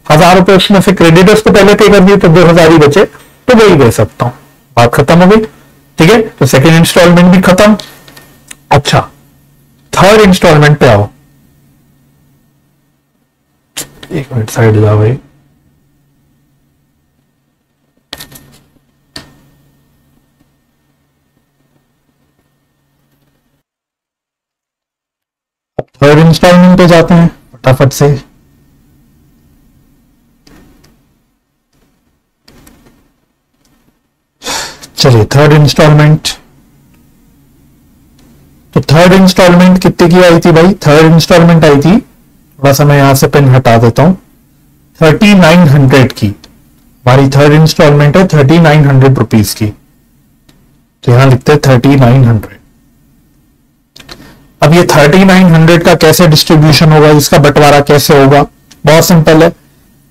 1,000 रुपए उसमें से क्रेडिटर्स को पहले पे कर दिए, तो 2,000 ही बचे, तो वही दे सकता हूं। बात खत्म हो गई, ठीक है। तो सेकेंड इंस्टॉलमेंट भी खत्म। अच्छा, थर्ड इंस्टॉलमेंट पे आओ, एक मिनट साइड जाओ भाई। थर्ड इंस्टॉलमेंट पे जाते हैं फटाफट से। चलिए थर्ड इंस्टॉलमेंट, तो थर्ड इंस्टॉलमेंट कितने की आई थी भाई? थर्ड इंस्टॉलमेंट आई थी, थोड़ा सा मैं यहां से पेन हटा देता हूं, 3,900 की हमारी थर्ड इंस्टॉलमेंट है, 3,900 रुपीज की। तो यहां लिखते हैं 3,900। अब ये 3,900 का कैसे डिस्ट्रीब्यूशन होगा, इसका बंटवारा कैसे होगा? बहुत सिंपल है,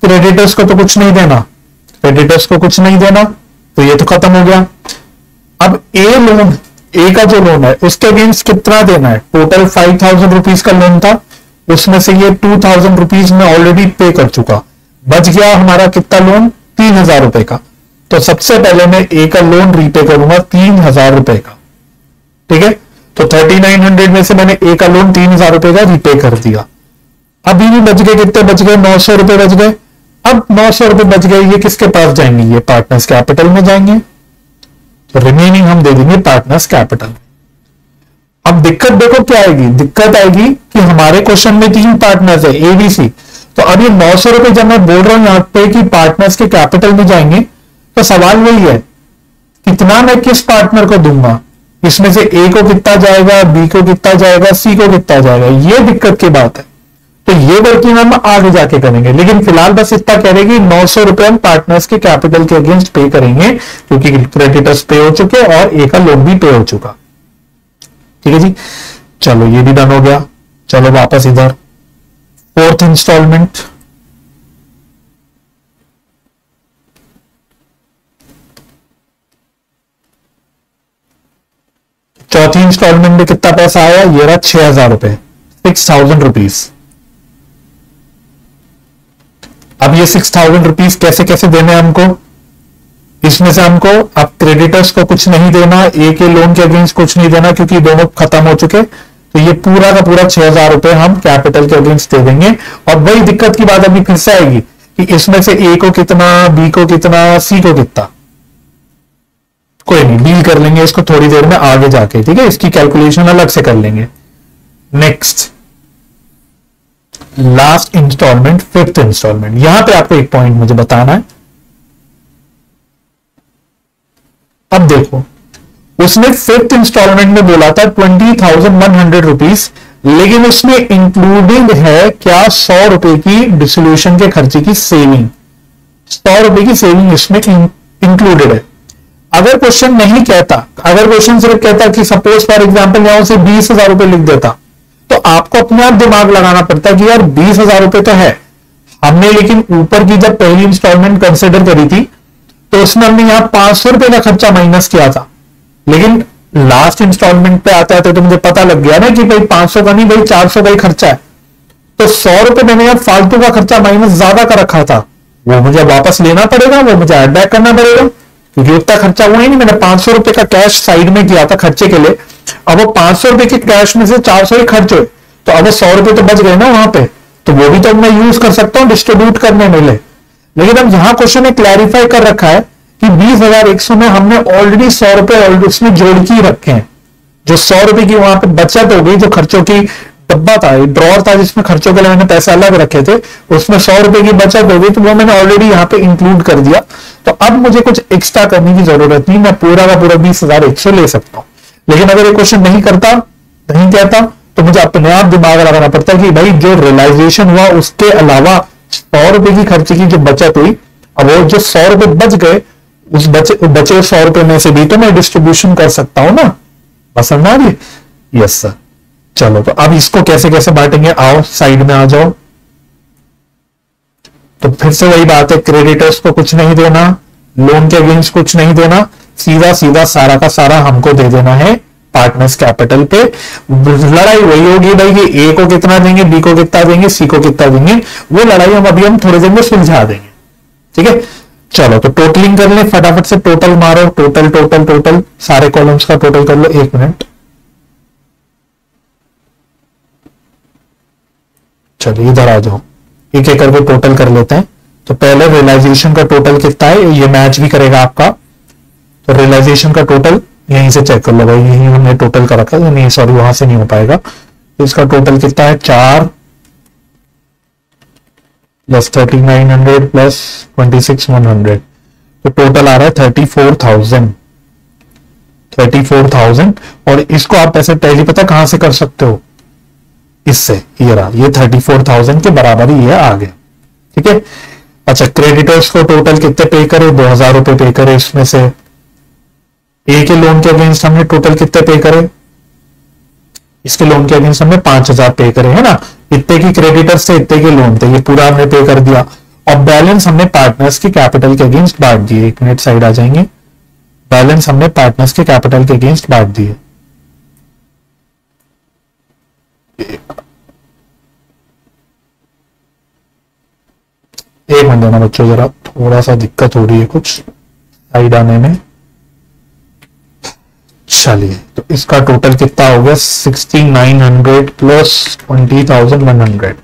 क्रेडिटर्स को तो कुछ नहीं देना, क्रेडिटर्स को कुछ नहीं देना, तो ये तो खत्म हो गया। अब ए लोन, ए का जो लोन है उसके अगेंस्ट कितना देना है? टोटल 5,000 रुपीज का लोन था, उसमें से ये 2,000 रुपीज में ऑलरेडी पे कर चुका, बच गया हमारा कितना लोन? 3,000 रुपए का। तो सबसे पहले मैं ए का लोन रीपे करूंगा 3,000 रुपए का, ठीक है। तो 3,900 में से मैंने ए का लोन 3,000 रुपए का रीपे कर दिया। अभी भी बच गए, कितने बच गए? 900 रुपए बच गए। अब 900 रुपए बच गए, ये किसके पास जाएंगे? ये पार्टनर्स कैपिटल में जाएंगे, तो रिमेनिंग हम दे देंगे पार्टनर्स कैपिटल। अब दिक्कत देखो क्या आएगी? दिक्कत आएगी कि हमारे क्वेश्चन में 3 पार्टनर्स है एबीसी, तो अब ये 900 रुपए जब मैं बोल रहा हूं यहां पे कि पार्टनर्स के कैपिटल में जाएंगे, तो सवाल वही है कितना मैं किस पार्टनर को दूंगा, इसमें से ए को कितना जाएगा, बी को कितना जाएगा, सी को कितना जाएगा, ये दिक्कत की बात है। तो ये वर्किंग हम आगे जाके करेंगे, लेकिन फिलहाल बस इतना कह रहे कि 900 रुपए हम पार्टनर्स के कैपिटल के अगेंस्ट पे करेंगे, क्योंकि क्रेडिटर्स पे हो चुके और ए का लोन भी पे हो चुका, ठीक है जी। चलो ये भी डन हो गया। चलो वापस इधर, फोर्थ इंस्टॉलमेंट, चौथी इंस्टॉलमेंट में कितना पैसा आया? ये रहा 6,000 रुपए, 6,000 रुपीज। अब ये 6,000 रुपीज कैसे कैसे देने हैं हमको? इसमें से हमको अब क्रेडिटर्स को कुछ नहीं देना, ए के लोन के अगेंस्ट कुछ नहीं देना, क्योंकि दोनों खत्म हो चुके। तो ये पूरा का पूरा 6,000 रुपए हम कैपिटल के अगेंस्ट दे देंगे। और वही दिक्कत की बात अभी फिर से आएगी कि इसमें से ए को कितना, बी को कितना, सी को कितना। कोई नहीं, डील कर लेंगे इसको थोड़ी देर में आगे जाके, ठीक है। इसकी कैलकुलेशन अलग से कर लेंगे। Next last instalment, fifth instalment. यहां पे आपको एक पॉइंट मुझे बताना है। अब देखो, उसने फिफ्थ इंस्टॉलमेंट में बोला था 20,100 रुपीज लेकिन उसमें इंक्लूडेड है क्या, 100 रुपए की डिसोल्यूशन के खर्चे की सेविंग, 100 रुपए की सेविंग इसमें इंक्लूडेड है। अगर क्वेश्चन नहीं कहता, अगर क्वेश्चन सिर्फ कहता कि सपोज फॉर एग्जाम्पल यहां से 20,000 रुपए लिख देता, तो आपको अपने आप दिमाग लगाना पड़ता कि यार 20,000 रुपए तो है हमने, लेकिन ऊपर की जब पहली इंस्टॉलमेंट कंसिडर करी थी तो उसमें हमने यहां 500 रुपए का खर्चा माइनस किया था, लेकिन लास्ट इंस्टॉलमेंट पे आते आते तो मुझे पता लग गया ना कि भाई 500 का नहीं भाई 400 का ही खर्चा है, तो 100 रुपए मैंने यार फालतू का खर्चा माइनस ज्यादा का रखा था, वो मुझे वापस लेना पड़ेगा, वो मुझे एड बैक करना पड़ेगा, क्योंकि उतना खर्चा हुआ ही नहीं, मैंने 500 रुपए का कैश साइड में किया था खर्चे के लिए, अब वो 500 रुपए के कैश में से 400 ही खर्च हुए, तो अब 100 रुपए तो बच गए ना वहां पे, तो वो भी तो मैं यूज कर सकता हूं डिस्ट्रीब्यूट करने में। लेकिन अब यहां क्वेश्चन ने क्लैरिफाई कर रखा है कि 20,100 में हमने ऑलरेडी 100 रुपए ऑलरेडी उसमें जोड़ के रखे हैं, जो 100 रुपए की वहां पे बचत हो गई, जो खर्चों की डब्बा था, ड्रॉर था जिसमें खर्चों के लिए मैंने पैसे अलग रखे थे, उसमें 100 रुपए की बचत हो गई, तो वो मैंने ऑलरेडी यहाँ पे इंक्लूड कर दिया, तो अब मुझे कुछ एक्स्ट्रा करने की जरूरत नहीं, मैं पूरा का पूरा 20,100 ले सकता हूं। लेकिन अगर ये क्वेश्चन नहीं करता, नहीं कहता, तो मुझे अपने आप दिमाग लगाना पड़ता है कि भाई जो रियलाइजेशन हुआ उसके अलावा 100 रुपए की खर्चे की जो बचत हुई, अब वो जो 100 रुपए बच गए, उस बचे 100 रुपए में से भी तो मैं डिस्ट्रीब्यूशन कर सकता हूं ना, पसंद आ रही? Yes sir. चलो तो अब इसको कैसे कैसे बांटेंगे, आओ साइड में आ जाओ। तो फिर से वही बात है, क्रेडिटर्स को कुछ नहीं देना, लोन के अगेंस्ट कुछ नहीं देना, सीधा सीधा सारा का सारा हमको दे देना है पार्टनर्स कैपिटल पे। लड़ाई वही होगी भाई कि ए को कितना देंगे, बी को कितना देंगे, सी को कितना देंगे, वो लड़ाई हम थोड़ी देर में सुलझा देंगे। ठीक है, चलो तो टोटलिंग कर ले, फटाफट से टोटल मारो, टोटल टोटल टोटल सारे कॉलम्स का टोटल कर लो। 1 मिनट, चलिए इधर आ जाओ, एक एक करके टोटल कर लेते हैं। तो पहले रियलाइजेशन का टोटल कितना है, ये मैच भी करेगा आपका, तो रियलाइजेशन का टोटल यहीं से चेक कर लो भाई, यहीं हमने टोटल कर रखा है, नहीं सॉरी वहां से नहीं हो पाएगा, तो इसका टोटल कितना है 4 प्लस 3900 प्लस 26,100, तो टोटल आ रहा है 34,000। और इसको आप ऐसे पहले पता कहां से कर सकते हो, इससे, ये रहा, ये 34,000 के बराबर ही है, आ गया। ठीक है, अच्छा क्रेडिटर्स को टोटल कितने पे करे, 2,000 रुपए पे करे, इसमें से ए के लोन के अगेंस्ट हमने टोटल कितने पे करे, इसके लोन के अगेंस्ट हमने 5,000 पे करे, है ना, इतने की क्रेडिटर्स थे, इतने के लोन थे, ये पूरा हमने पे कर दिया, और बैलेंस हमने पार्टनर्स के कैपिटल के अगेंस्ट बांट दिए। 1 मिनट साइड आ जाएंगे, बैलेंस हमने पार्टनर्स के कैपिटल के अगेंस्ट बांट दिए। एक मिनट देना बच्चों, जरा थोड़ा सा दिक्कत हो रही है कुछ साइड आने में। चलिए, तो इसका टोटल कितना हो गया 6900 प्लस 20,100,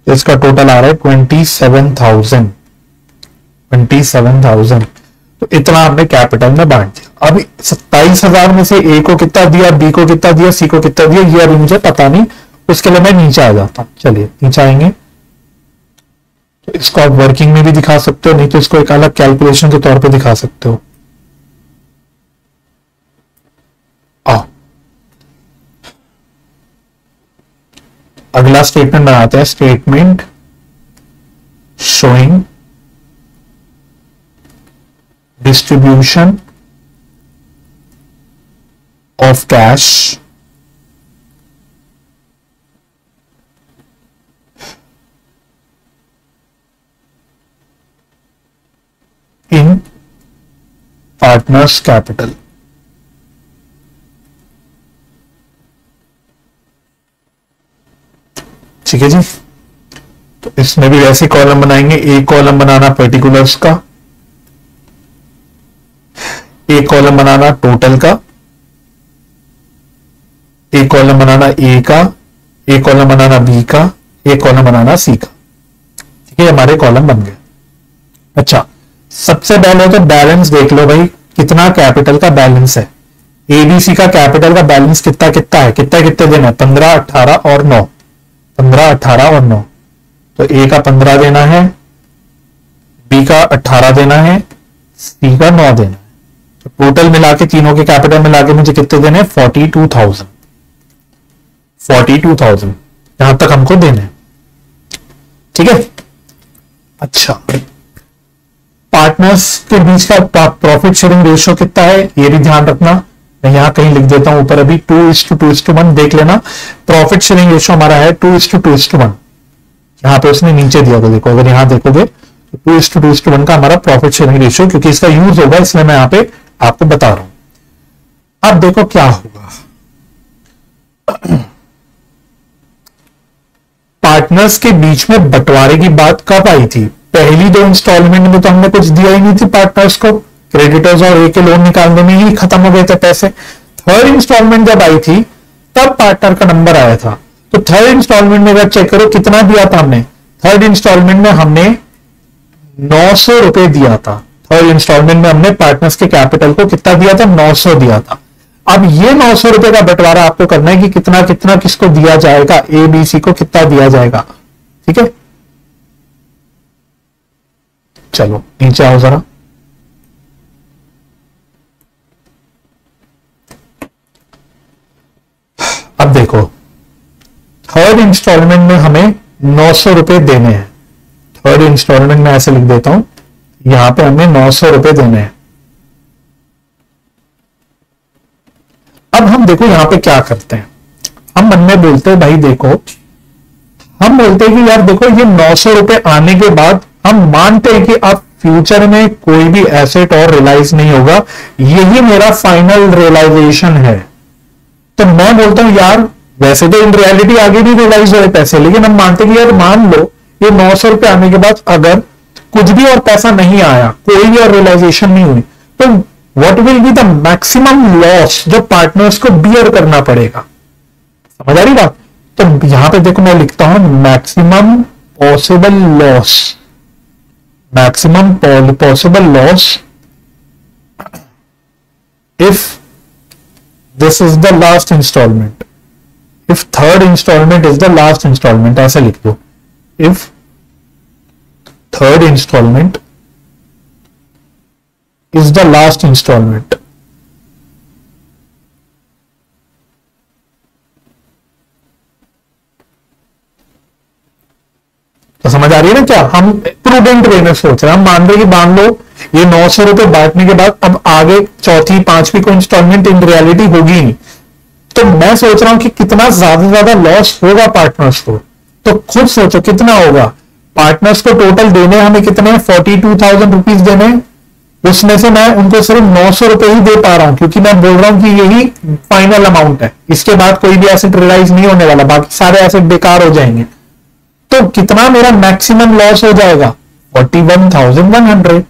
तो इसका टोटल आ रहा है 27,000। तो इतना हमने कैपिटल में बांट दिया। अब 27,000 में से ए को कितना दिया, बी को कितना दिया, सी को कितना दिया, ये अभी मुझे पता नहीं, उसके लिए मैं नीचे आ जाता हूं। चलिए नीचे आएंगे, तो इसको आप वर्किंग में भी दिखा सकते हो, नहीं तो इसको एक अलग कैलकुलेशन के तौर पे दिखा सकते हो। अगला स्टेटमेंट बनाते हैं, statement showing distribution of cash in partners capital. ठीक है जी, तो इसमें भी वैसे कॉलम बनाएंगे, एक कॉलम बनाना पर्टिकुलर्स का, एक कॉलम बनाना टोटल का, एक कॉलम बनाना ए का, एक कॉलम बनाना बी का, एक कॉलम बनाना सी का। ठीक है, हमारे कॉलम बन गए। अच्छा, सबसे पहले तो बैलेंस देख लो भाई, कितना कैपिटल का बैलेंस है। एबीसी का कैपिटल का बैलेंस कितना कितना है, कितने कितने दिन है, 15, 18 और 9, 15, 18 और 9। तो ए का 15 देना है, बी का 18 देना है, सी का 9 देना है। तो टोटल मिला के तीनों के कैपिटल मिला के मुझे कितने देने हैं, 42,000। 42,000 यहां तक हमको देने हैं। ठीक है, अच्छा पार्टनर्स के बीच का प्रॉफिट शेयरिंग रेशियो कितना है ये भी ध्यान रखना। मैं यहां कहीं लिख देता हूं ऊपर, अभी 2:2:1 देख लेना। प्रॉफिट शेयरिंग रेशियो हमारा है 2:2:1। यहां पे उसने नीचे दिया था, देखो अगर यहां देखोगे 2:2:1 का हमारा प्रॉफिट शेयरिंग रेशियो, क्योंकि इसका यूज होगा इसलिए मैं यहां पे आपको बता रहा हूं। अब देखो क्या होगा, पार्टनर्स के बीच में बंटवारे की बात कब आई थी? पहली 2 इंस्टॉलमेंट में तो हमने कुछ दिया ही नहीं थी पार्टनर्स को, क्रेडिटर्स और ए के लोन निकालने में ही खत्म हो गए थे पैसे। थर्ड इंस्टॉलमेंट जब आई थी तब पार्टनर का नंबर आया था। तो थर्ड इंस्टॉलमेंट में अगर चेक करो कितना दिया था हमने, थर्ड इंस्टॉलमेंट में हमने 900 रुपए दिया था। थर्ड इंस्टॉलमेंट में हमने पार्टनर्स के कैपिटल को कितना दिया था? 900 दिया था। अब ये 900 रुपए का बंटवारा आपको करना है कि कितना कितना किसको दिया जाएगा, ए बी सी को कितना दिया जाएगा। ठीक है, चलो नीचे आओ जरा। अब देखो थर्ड इंस्टॉलमेंट में हमें 900 रुपए देने हैं। थर्ड इंस्टॉलमेंट में ऐसे लिख देता हूं, यहां पे हमें 900 रुपए देने हैं। अब हम देखो यहां पे क्या करते हैं, हम मन में बोलते हैं भाई देखो, हम बोलते हैं कि यार देखो ये 900 रुपए आने के बाद हम मानते हैं कि अब फ्यूचर में कोई भी एसेट और रियलाइज नहीं होगा, यही मेरा फाइनल रियलाइजेशन है। तो मैं बोलता हूं यार वैसे तो इन रियलिटी आगे भी रियलाइज हुए पैसे, लेकिन हम मानते हैं कि यार मान लो ये 900 रुपए आने के बाद अगर कुछ भी और पैसा नहीं आया, कोई भी और रियलाइजेशन नहीं हुई, तो what will be the maximum loss जो पार्टनर्स को बियर करना पड़ेगा। समझ आ रही बात? तो यहां पे देखो मैं लिखता हूं maximum possible loss, maximum possible loss if this is the last instalment, if third instalment is the last instalment, ऐसे लिख दो, if third instalment is the last installment। तो समझ आ रही है ना, क्या हम प्रूडेंट वे में सोच रहे हैं। हम मान रहे कि मान लो ये 900 रुपए बांटने के बाद अब आगे चौथी पांचवी को इंस्टॉलमेंट इन रियलिटी होगी नहीं, तो मैं सोच रहा हूं कि कितना ज्यादा ज्यादा लॉस होगा पार्टनर्स को। तो खुद सोचो कितना होगा पार्टनर्स को। टोटल देने हमें कितने 42,000 रुपीज देने, उसमें से मैं उनको सिर्फ 900 रुपए ही दे पा रहा हूं, क्योंकि मैं बोल रहा हूं कि यही फाइनल अमाउंट है, इसके बाद कोई भी एसेट रियलाइज नहीं होने वाला, बाकी सारे एसेट बेकार हो जाएंगे। तो कितना मेरा मैक्सिमम लॉस हो जाएगा? 41,100,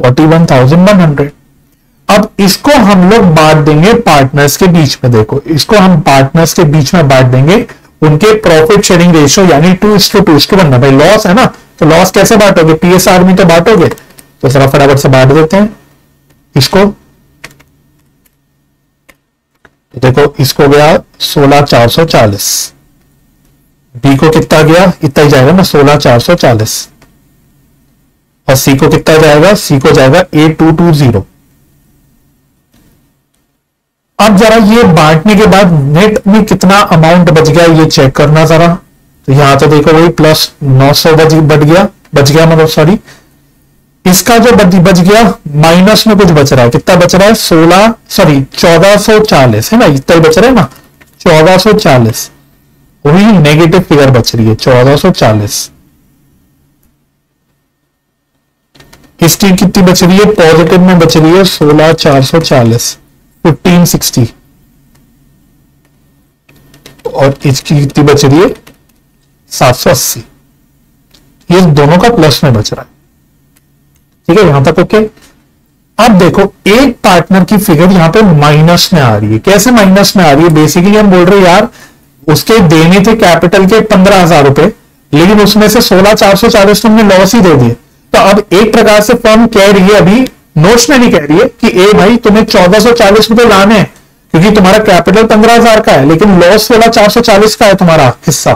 41,100। अब इसको हम लोग बांट देंगे पार्टनर्स के बीच में। देखो इसको हम पार्टनर्स के बीच में बांट देंगे उनके प्रॉफिट शेयरिंग रेशियो यानी 2:2:1। भाई लॉस है ना, तो लॉस कैसे बांटोगे? पीएसआर में तो बांटोगे। तो जरा फटाफट से बांट देते हैं इसको। देखो इसको गया 16,440, बी को कितना गया? इतना ही जाएगा ना 16,440, और सी को कितना जाएगा? सी को जाएगा 8,220। अब जरा ये बांटने के बाद नेट में कितना अमाउंट बच गया ये चेक करना जरा। तो यहां तो देखो वही प्लस 900 बच गया मतलब सॉरी, इसका जो बच गया माइनस में कुछ बच रहा है। कितना बच रहा है? 1440 है ना, इतना ही बच रहा है ना 1440, वही नेगेटिव फिगर बच रही है 1440। इसकी कितनी बच रही है? पॉजिटिव में बच रही है 16,440, 1560, और इसकी कितनी बच रही है? 780। ये दोनों का प्लस में बच रहा है। ठीक है, यहां तक ओके। अब देखो एक पार्टनर की फिगर यहां पे माइनस में आ रही है। कैसे माइनस में आ रही है? बेसिकली हम बोल रहे हैं यार उसके देने थे कैपिटल के 15,000 रुपए, लेकिन उसमें से 16,440 तुमने लॉस ही दे दिए। तो अब एक प्रकार से फर्म कह रही है, अभी नोशनली कह रही है कि ए भाई तुम्हें 1440 रुपए लाने हैं, क्योंकि तुम्हारा कैपिटल 15,000 का है, लेकिन लॉस 16,440 का है तुम्हारा हिस्सा,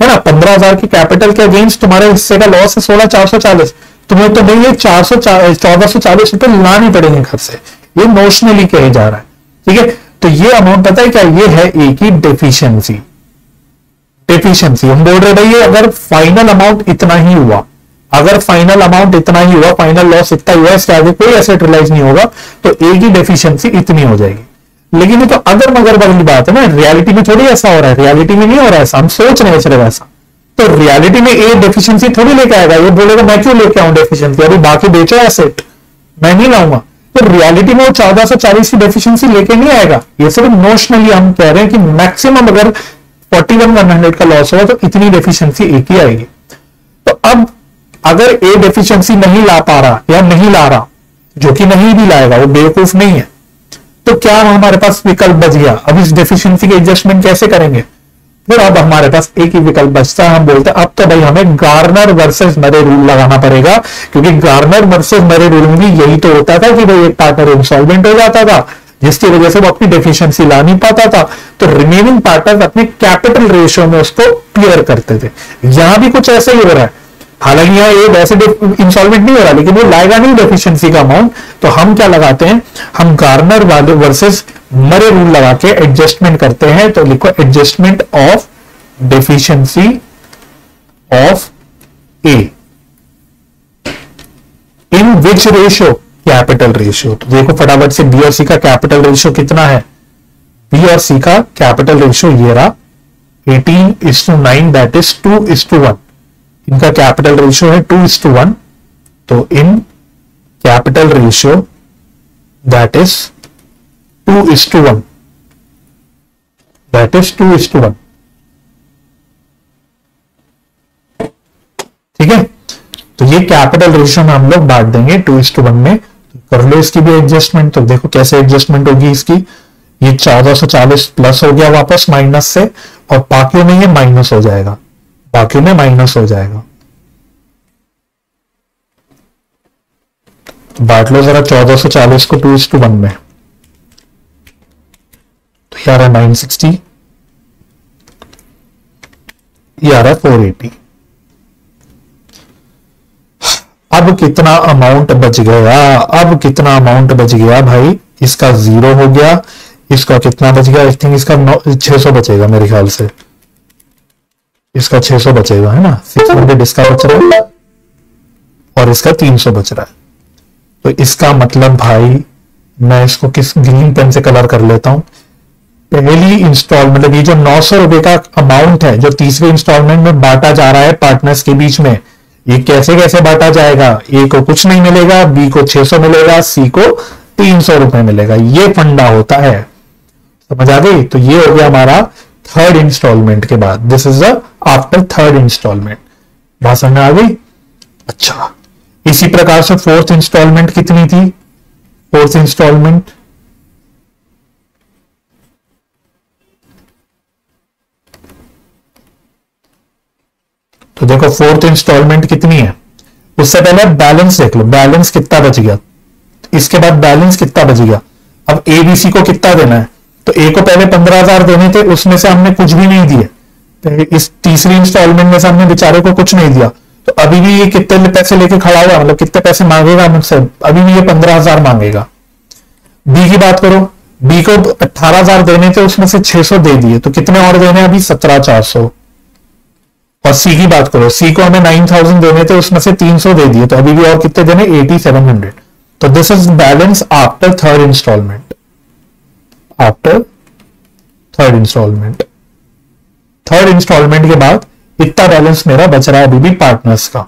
है ना। 15,000 के कैपिटल के अगेंस्ट तुम्हारे हिस्से का लॉस है 16,440। तुम्हें तो नहीं ये 1440 रुपए लाने पड़ेंगे घर से, ये नोशनली कहे जा रहा है। ठीक है, तो ये अमाउंट पता है क्या? ये है ए की डेफिशिएंसी। डेफिशिएंसी हम बोल रहे भाई अगर फाइनल अमाउंट इतना ही हुआ, अगर फाइनल अमाउंट इतना ही हुआ, फाइनल लॉस इतना हुआ, इसके आगे कोई एसेट रियलाइज नहीं होगा, तो ए की डेफिशिएंसी इतनी हो जाएगी। लेकिन ये तो अगर मगर वाली बात है ना, रियलिटी में थोड़ी ऐसा हो रहा है, रियलिटी में नहीं हो रहा है ऐसा, हम सोच रहे हैं सिर्फ ऐसा। तो रियलिटी में ए डेफिशिएंसी थोड़ी लेके आएगा, ये बोलेगा मैं क्यों लेके आऊं डेफिशिएंसी, अभी बाकी बेचो एसेट, मैं नहीं लाऊंगा। तो रियलिटी में वो 1440 की डेफिशिएंसी लेके नहीं आएगा, ये सिर्फ नोशनली हम कह रहे हैं कि मैक्सिमम अगर 41,100 का लॉस होगा तो इतनी डेफिशिएंसी एक ही आएगी। तो अब अगर ए डेफिशिएंसी नहीं ला पा रहा या नहीं ला रहा, जो कि नहीं भी लाएगा, वो बेवकूफ नहीं है, तो क्या हमारे पास विकल्प बच गया? अब इस डेफिशिएंसी के एडजस्टमेंट कैसे करेंगे? फिर अब हमारे पास एक ही विकल्प बचता है, हम बोलते हैं अब तो भाई हमें गार्नर वर्सेस मरे रूल लगाना पड़ेगा, क्योंकि गार्नर वर्सेस मरे रूल में भी यही तो होता था कि भाई एक पार्टनर इंसॉल्वेंट हो जाता था, जिसकी वजह से वो अपनी डेफिशिएंसी ला नहीं पाता था, तो रिमेनिंग पार्टनर अपने कैपिटल रेशियो में उसको क्लियर करते थे। यहां भी कुछ ऐसा ही हो रहा है, हालांकि यहाँ ये वैसे इंसॉल्वेंट नहीं हो रहा, लेकिन वो लाएगा नहीं डेफिशिएंसी का अमाउंट, तो हम क्या लगाते हैं, हम गार्नर वाले वर्सेस मरे रूल लगा के एडजस्टमेंट करते हैं। तो लिखो adjustment of deficiency of A in which ratio, capital ratio. तो देखो फटाफट से बी और सी का कैपिटल रेशियो कितना है, बी और सी का कैपिटल रेशियो ये रहा 18:9, दैट इज 2:1। इनका कैपिटल रेशियो है 2:1, तो in capital ratio that is 2:1, that is 2:1। ठीक है, तो ये कैपिटल रेशियो में हम लोग बांट देंगे 2:1 में। तो कर लो इसकी भी एडजस्टमेंट। तो देखो कैसे एडजस्टमेंट होगी इसकी, ये 1440 प्लस हो गया वापस माइनस से, और बाकियों में ये माइनस हो जाएगा, बाकियों में माइनस हो जाएगा। तो बांट लो जरा 1440 को 2:1 में, तो ये आ रहा है 960, ये आ रहा है 480। अब कितना अमाउंट बच गया, अब कितना अमाउंट बच गया भाई, इसका 0 हो गया, इसका कितना बच गया, आई थिंक इसका 600 बचेगा मेरे ख्याल से, इसका 600 बचेगा, है ना, 600 इसका बच रहा है और इसका 300 बच रहा है। तो इसका मतलब भाई मैं इसको किस ग्रीन पेन से कलर कर लेता हूं। पहली इंस्टॉलमेंट, मतलब ये जो 900 रुपए का अमाउंट है जो तीसरे इंस्टॉलमेंट में बांटा जा रहा है पार्टनर्स के बीच में, ये कैसे कैसे बांटा जाएगा, ए को कुछ नहीं मिलेगा, बी को 600 मिलेगा, सी को 300 रुपए मिलेगा, ये फंडा होता है, समझ आ गई। तो ये हो गया हमारा थर्ड इंस्टॉलमेंट के बाद, this is the after third instalment, बात समझ में आ गई। अच्छा, इसी प्रकार से फोर्थ इंस्टॉलमेंट कितनी थी, फोर्थ इंस्टॉलमेंट तो देखो फोर्थ इंस्टॉलमेंट कितनी है, उससे पहले बैलेंस देख लो, बैलेंस कितना बच गया, इसके बाद बैलेंस कितना बच गया। अब एबीसी को कितना देना है, तो ए को पहले 15,000 देने थे, उसमें से हमने कुछ भी नहीं दिए, तो इस तीसरी इंस्टॉलमेंट में से हमने बेचारे को कुछ नहीं दिया, तो अभी भी ये कितने पैसे लेके खड़ा हुआ, मतलब कितने पैसे मांगेगा मुझसे, अभी भी ये 15,000 मांगेगा। बी की बात करो, बी को 18,000 देने थे, उसमें से 600 दे दिए, तो कितने और देने अभी 17,400। और सी की बात करो, सी को हमें 9,000 देने थे, उसमें से 300 दे दिए, तो अभी भी और कितने देने 8,700। तो this is balance after third instalment, after third instalment, third instalment के बाद इतना बैलेंस मेरा बच रहा है अभी भी पार्टनर्स का।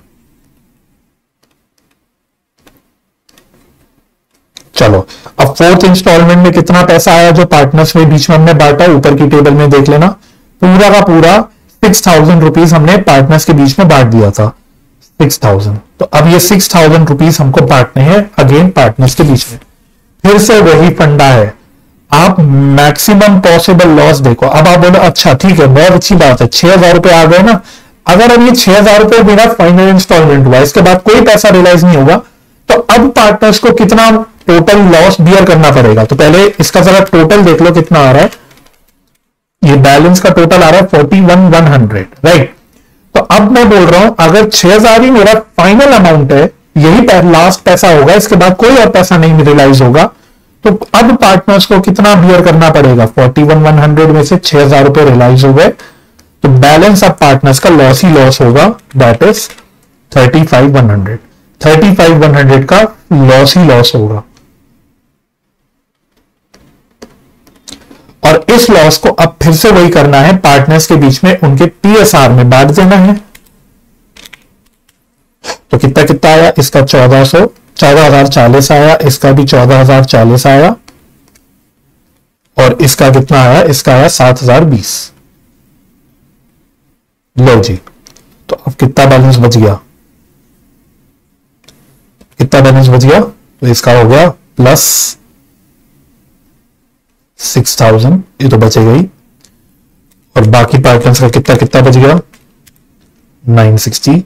चलो अब फोर्थ इंस्टॉलमेंट में कितना पैसा आया जो पार्टनर्स में बीच में हमने बांटा, ऊपर की टेबल में देख लेना, पूरा का पूरा 6,000 रुपीज हमने पार्टनर्स के बीच में बांट दिया था, 6,000। तो अब ये 6,000 रुपीज हमको बांटने हैं अगेन पार्टनर्स के बीच में। फिर से वही फंडा है, आप मैक्सिमम पॉसिबल लॉस देखो। अब आप बोलो अच्छा ठीक है, बहुत अच्छी बात है, 6,000 रुपए आ गए ना, अगर अब ये 6,000 रुपए मेरा फाइनल इंस्टॉलमेंट हुआ, इसके बाद कोई पैसा रियलाइज नहीं होगा, तो अब पार्टनर्स को कितना टोटल लॉस बियर करना पड़ेगा। तो पहले इसका जरा टोटल देख लो कितना आ रहा है, ये बैलेंस का टोटल आ रहा है 41,100, राइट। तो अब मैं बोल रहा हूं अगर 6,000 ही मेरा फाइनल अमाउंट है, यही लास्ट पैसा होगा, इसके बाद कोई और पैसा नहीं रियलाइज होगा, तो अब पार्टनर्स को कितना बियर करना पड़ेगा, 41,100 में से 6,000 रुपए रियलाइज हो गए, तो बैलेंस ऑफ पार्टनर्स का लॉस ही लॉस होगा, दैट इज 35,100। 35,100 का लॉस ही लॉस होगा। और इस लॉस को अब फिर से वही करना है, पार्टनर्स के बीच में उनके पीएसआर में बांट देना है। तो कितना कितना आया, इसका 14,040 आया, इसका भी 14,040 आया, और इसका कितना आया, इसका आया 7,020। लो जी, तो अब कितना बैलेंस बच गया, कितना बैलेंस बच गया, तो इसका हो गया प्लस 6,000, ये तो बचेगा ही। और बाकी पार्टनर्स का कितना कितना बच गया, 960,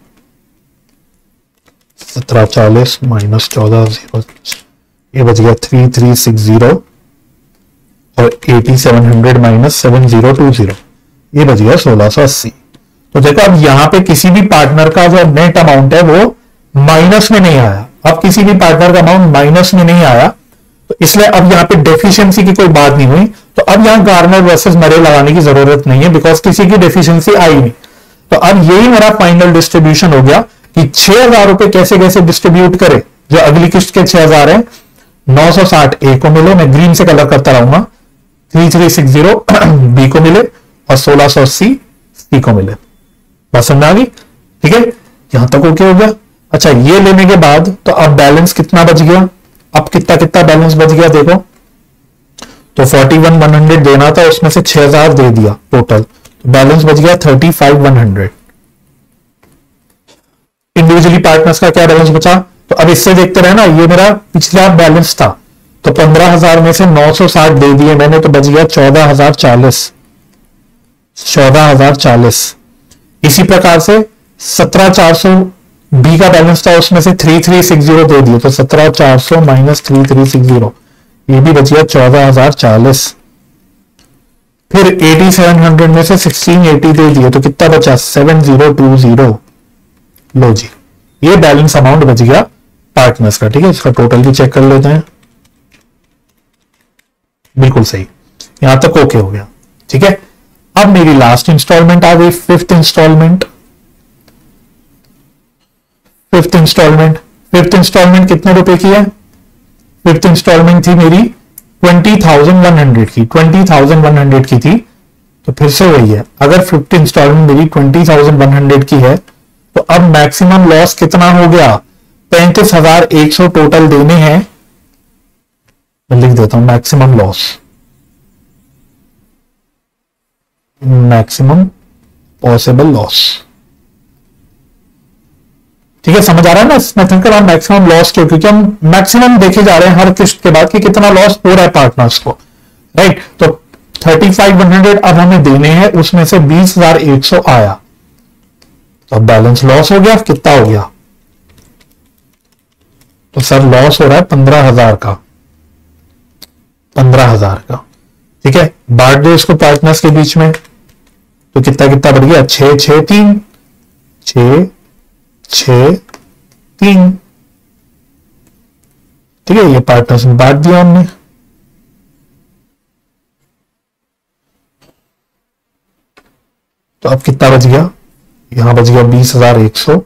1740 माइनस 14,0, ये बच गया 3360, और 8700 माइनस 7020, ये बच गया 1680। तो देखो अब यहां पे किसी भी पार्टनर का जो नेट अमाउंट है वो माइनस में नहीं आया। अब किसी भी पार्टनर का अमाउंट माइनस में नहीं आया, तो इसलिए अब यहां पे डेफिशिएंसी की कोई बात नहीं हुई। तो अब यहां गार्नर वर्सेस मरे लगाने की जरूरत नहीं है, बिकॉज किसी की डेफिशिएंसी आई नहीं। तो अब यही मेरा फाइनल डिस्ट्रीब्यूशन हो गया कि 6,000 रुपए कैसे कैसे डिस्ट्रीब्यूट करे। जो अगली किस्त के 6,000 है, 960 ए को मिले, मैं ग्रीन से कलर करता रहूंगा, 3360 बी को मिले, और 1680 सी को मिले। बात समझ आ गई? ठीक है, यहां तक ओके हो गया। अच्छा, ये लेने के बाद तो अब बैलेंस कितना बच गया, अब कितना कितना बैलेंस बच गया देखो, तो 41,100 देना था, उसमें से 6,000 दे दिया टोटल, तो बैलेंस बच गया 35,100। इंडिविजुअली पार्टनर्स का क्या बैलेंस बचा, तो अब इससे देखते रहे ना, ये मेरा पिछला बैलेंस था, तो 15,000 में से 960 दे दिए मैंने, तो बच गया 14,040। 14,040। इसी प्रकार से 17,400 बी का बैलेंस था, उसमें से 3360 दे दिए, तो 17,400 माइनस 3360, ये भी बच गया 14,040। फिर 8700 में से 1680 दे दिए, तो कितना बचा, 7020। लो जी, ये बैलेंस अमाउंट बच गया पार्टनर्स का। ठीक है, इसका टोटल भी चेक कर लेते हैं। बिल्कुल सही, यहां तक ओके हो गया। ठीक है, अब मेरी लास्ट इंस्टॉलमेंट आ गई, फिफ्थ इंस्टॉलमेंट। फिफ्थ इंस्टॉलमेंट कितने रुपए की है, फिफ्थ इंस्टॉलमेंट थी मेरी 20,100 की, 20,100 की थी। तो फिर से वही है, अगर फिफ्थ इंस्टॉलमेंट मेरी 20,100 की है, तो अब मैक्सिमम लॉस कितना हो गया, 35,100 टोटल देने हैं। मैं लिख देता हूं maximum loss, maximum possible loss. ठीक है, समझ आ रहा है ना इस मेथड का नाम मैक्सिमम लॉस क्यों, क्योंकि हम मैक्सिमम देखे जा रहे हैं हर किस्त के बाद कि कितना लॉस हो रहा है पार्टनर्स को, राइट। तो 35,100 अब हमें देने हैं, उसमें से 20,100 आया, तो अब बैलेंस लॉस हो गया, कितना हो गया, तो सर लॉस हो रहा है 15,000 का, 15,000 का। ठीक है, बांट दो इसको पार्टनर्स के बीच में, तो कितना कितना बढ़ गया, 6 6 3 6 6 3। ठीक है, ये पार्टनर्स में बांट दिया हमने। तो अब कितना बच गया, यहां बच गया 20,100।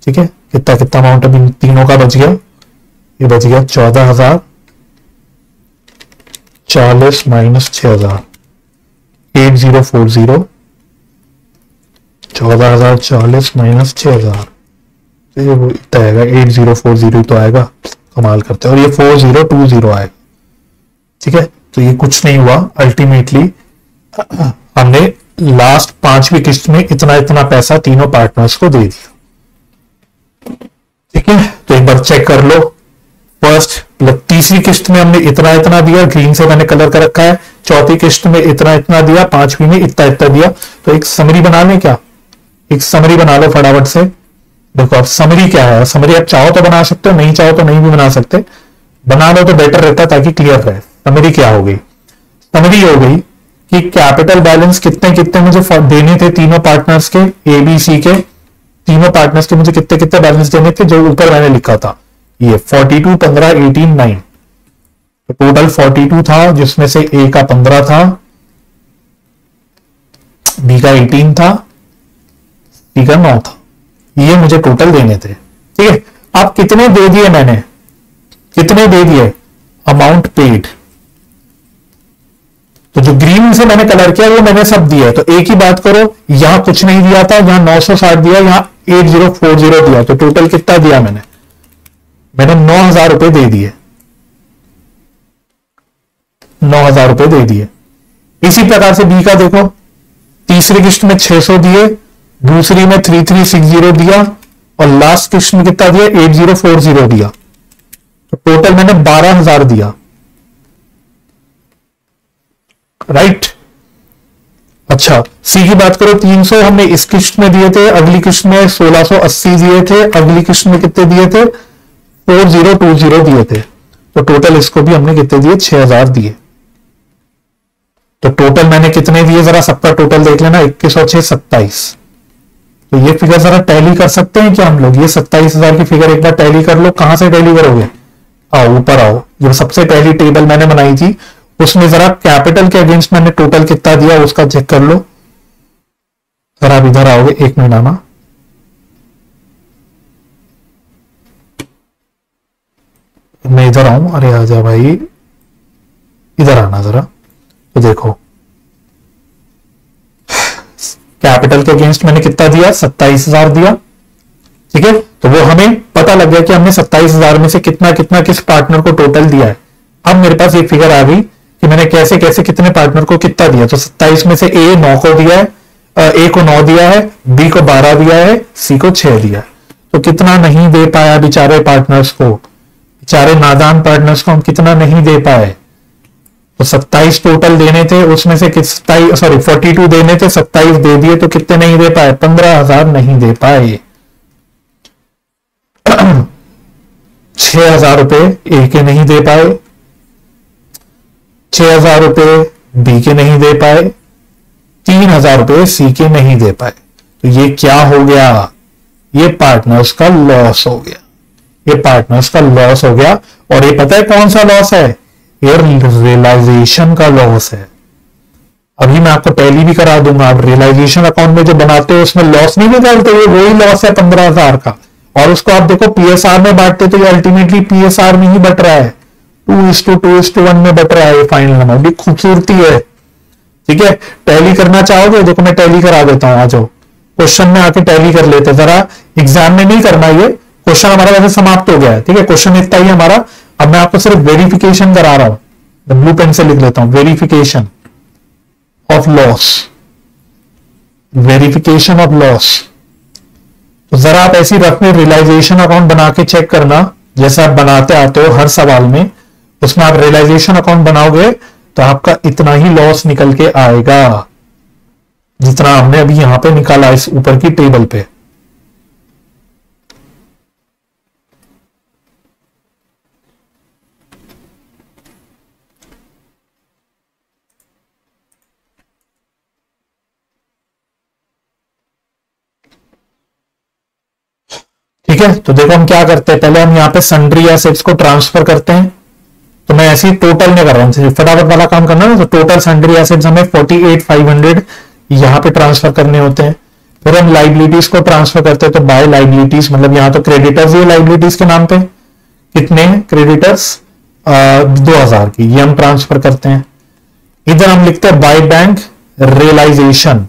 ठीक है, कितना कितना अमाउंट अभी तीनों का बच गया, ये बच गया 14,040 माइनस 6,000, 8040, 14,040 माइनस 6,000, तो ये इतना आएगा 8040 तो आएगा, कमाल करते हैं। और ये 4020 आएगा। ठीक है, तो ये कुछ नहीं हुआ, अल्टीमेटली हमने लास्ट 5वीं किस्त में इतना इतना पैसा तीनों पार्टनर्स को दे दिया। ठीक है, तो एक बार चेक कर लो, फर्स्ट तीसरी किस्त में हमने इतना इतना दिया, ग्रीन से मैंने कलर कर रखा है, चौथी किस्त में इतना इतना दिया, 5वीं में इतना इतना दिया। तो एक समरी बना लें क्या, एक समरी बना लो फटाफट से। देखो अब समरी क्या है, समरी आप चाहो तो बना सकते हो, नहीं चाहो तो नहीं भी बना सकते, बना लो तो बेटर रहता ताकि क्लियर रहे। समरी क्या हो गई, समरी हो गई कि कैपिटल बैलेंस कितने कितने मुझे देने थे तीनों पार्टनर्स के, ए बी सी के तीनों पार्टनर्स के मुझे कितने कितने बैलेंस देने थे, जो ऊपर मैंने लिखा था ये 42 15 18 9। तो टोटल 42 था, जिसमें से ए का 15 था, बी का 18 था, सी का 9 था, ये मुझे टोटल देने थे। ठीक है, अब कितने दे दिए मैंने, कितने दे दिए, अमाउंट पेड। तो जो ग्रीन से मैंने कलर किया वो मैंने सब दिया। तो एक ही बात करो, यहां कुछ नहीं दिया था, यहां 960 दिया, यहां 8040 दिया, तो टोटल कितना दिया मैंने 9,000 रुपए दे दिए, 9,000 रुपए दे दिए। इसी प्रकार से बी का देखो, तीसरी किस्त में 600 दिए, दूसरी में 3360 दिया, और लास्ट किस्त में कितना दिया 8040 दिया। तो टोटल मैंने 12,000 दिया, राइट। अच्छा, सी की बात करो, 300 हमने इस किस्त में दिए थे, अगली किस्त में 1680 दिए थे, अगली किस्त में कितने दिए थे 4020 दिए थे। तो टोटल इसको भी हमने कितने दिए 6,000 दिए। तो टोटल मैंने कितने दिए, जरा सबका टोटल देख लेना, 21 और 6 27। तो ये फिगर जरा टैली कर सकते हैं क्या हम लोग, ये 27,000 की फिगर एक बार टैली कर लो। कहां से टैली करोगे, आओ ऊपर आओ, जो सबसे पहली टेबल मैंने बनाई थी उसमें जरा कैपिटल के अगेंस्ट मैंने टोटल कितना दिया उसका चेक कर लो। जरा आप इधर आओगे, एक मिनट आना, मैं इधर आऊं, अरे आजा भाई, इधर आना जरा। तो देखो कैपिटल के अगेंस्ट मैंने कितना दिया 27,000 दिया। ठीक है, तो वो हमें पता लग गया कि हमने 27,000 में से कितना कितना किस पार्टनर को टोटल दिया है। अब मेरे पास एक फिगर आ गई कि मैंने कैसे कैसे कितने पार्टनर को कितना दिया। तो 27 में से ए 9 को दिया है, ए को 9 दिया है, बी को 12 दिया है, सी को 6 दिया है। तो कितना नहीं दे पाया बेचारे पार्टनर्स को, बेचारे नादान पार्टनर्स को हम कितना नहीं दे पाए। तो 27 टोटल देने थे, उसमें से 42 देने थे, 27 दे दिए, तो कितने नहीं दे पाए 15,000 नहीं दे पाए। 6,000 रुपए ए के नहीं दे पाए, 6,000 रुपए बी के नहीं दे पाए, 3,000 रुपए सी के नहीं दे पाए। तो ये क्या हो गया, ये पार्टनर्स का लॉस हो गया, ये पार्टनर्स का लॉस हो गया। और ये पता है कौन सा लॉस है, ये रियलाइजेशन का लॉस है। अभी मैं आपको टैली भी करा दूंगा, आप रियलाइजेशन अकाउंट में जो बनाते हो उसमें लॉस नहीं निकालते, ये वही लॉस है 15,000 का। और उसको आप देखो पीएसआर में बांटते तो ये अल्टीमेटली पीएसआर में ही बट रहा है, 2:2:1 में बट रहा है ये फाइनल नंबर। भी खूबसूरती है। ठीक है, टैली करना चाहोगे, देखो मैं टैली करा देता हूं, आ जाओ क्वेश्चन में आके टैली कर लेते। जरा एग्जाम में नहीं करना, ये क्वेश्चन हमारा वैसे समाप्त हो गया है। ठीक है, क्वेश्चन इतना ही हमारा। अब मैं आपको सिर्फ वेरिफिकेशन करा रहा हूं, ब्लू पेन से लिख लेता हूं, verification of loss, verification of loss. तो जरा आप ऐसी रफ में रियलाइजेशन अकाउंट बना के चेक करना, जैसे आप बनाते आते हो हर सवाल में, उसमें आप रियलाइजेशन अकाउंट बनाओगे तो आपका इतना ही लॉस निकल के आएगा जितना हमने अभी यहां पे निकाला इस ऊपर की टेबल पे। ठीक है, तो देखो हम क्या करते हैं, पहले हम यहां पे सन्ड्री एसेट्स को ट्रांसफर करते हैं। तो मैं ऐसे ही टोटल में कर रहा हूं, फटाफट वाला काम करना है। तो टोटल सन्ड्री एसेट्स हमें 48,500 यहां पे ट्रांसफर करने होते हैं। फिर हम लाइबिलिटीज को ट्रांसफर करते हैं, तो बाय लाइबिलिटीज, मतलब यहां तो क्रेडिटर्स ही लाइबिलिटीज के नाम पे, कितने क्रेडिटर्स 2,000 की, ये हम ट्रांसफर करते हैं। इधर हम लिखते हैं by bank realisation,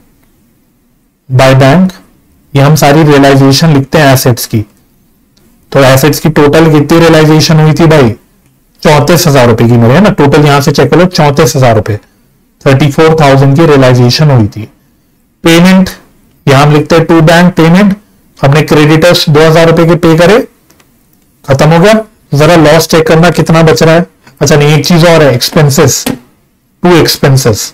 by bank, ये हम सारी रियलाइजेशन लिखते हैं एसेट्स की। तो एसेट्स की टोटल कितनी रियलाइजेशन हुई थी भाई, 34,000 रुपए की मेरे, है ना। टोटल यहां से चेक करो 34,000 रुपए, 34,000 की रियलाइजेशन हुई थी। पेमेंट यहां हम लिखते हैं टू बैंक पेमेंट, हमने क्रेडिटर्स 2,000 रुपए के पे करे, खत्म हो गया। जरा लॉस चेक करना कितना बच रहा है। अच्छा नहीं, एक चीज और है, एक्सपेंसेस, टू एक्सपेंसेस।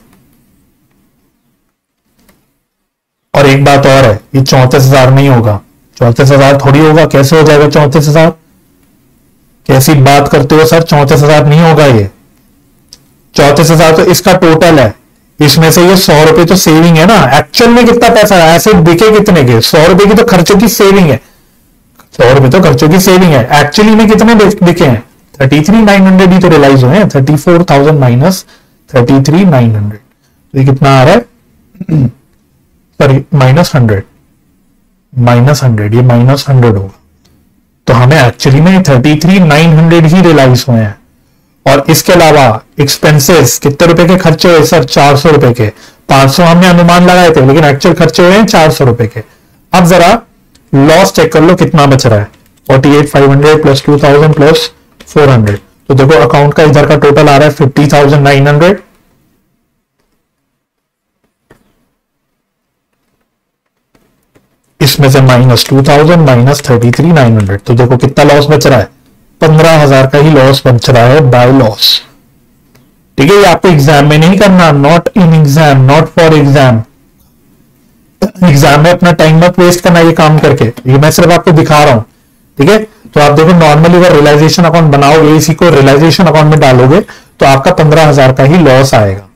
और एक बात और है, ये 34,000 नहीं होगा, 34,000 थोड़ी होगा, कैसे हो जाएगा 34,000, कैसी बात करते हो सर, 34,000 नहीं होगा ये। 34,000 तो इसका टोटल है, इसमें से ये 100 रुपए तो सेविंग है ना। एक्चुअल में कितना पैसा है, ऐसे बिके कितने के, 100 रुपए की तो खर्चों की सेविंग है, 100 रुपए तो खर्चों की सेविंग है। एक्चुअली में कितने बिके हैं 33,900 ही तो रियलाइज हुए हैं, 34,000 माइनस 33,900, तो ये कितना आ रहा है सॉरी -100, ये -100 होगा। तो हमें एक्चुअली में 33,900 ही रियलाइज हुए हैं। और इसके अलावा एक्सपेंसेस कितने रुपए के खर्चे हुए सर? 400 रुपए के। 500 हमने अनुमान लगाए थे, लेकिन एक्चुअल खर्चे हुए हैं 400 रुपए के। अब जरा लॉस चेक कर लो कितना बच रहा है। 48,500 प्लस 2,000 प्लस 400, तो देखो अकाउंट का इधर का टोटल आ रहा है 50,900। इसमें से -2,000 -33,900, तो देखो कितना लॉस बच रहा है? 15,000 का ही लॉस बच रहा है बाय लॉस। ठीक है, ये आपको एग्जाम में नहीं करना, not in exam, not for exam. Exam में अपना टाइम मत वेस्ट करना ये काम करके, ये मैं सिर्फ आपको दिखा रहा हूं। ठीक है, तो आप देखो नॉर्मली अगर रियलाइजेशन अकाउंट बनाओगे, इसी को रियलाइजेशन अकाउंट में डालोगे तो आपका 15,000 का ही लॉस आएगा।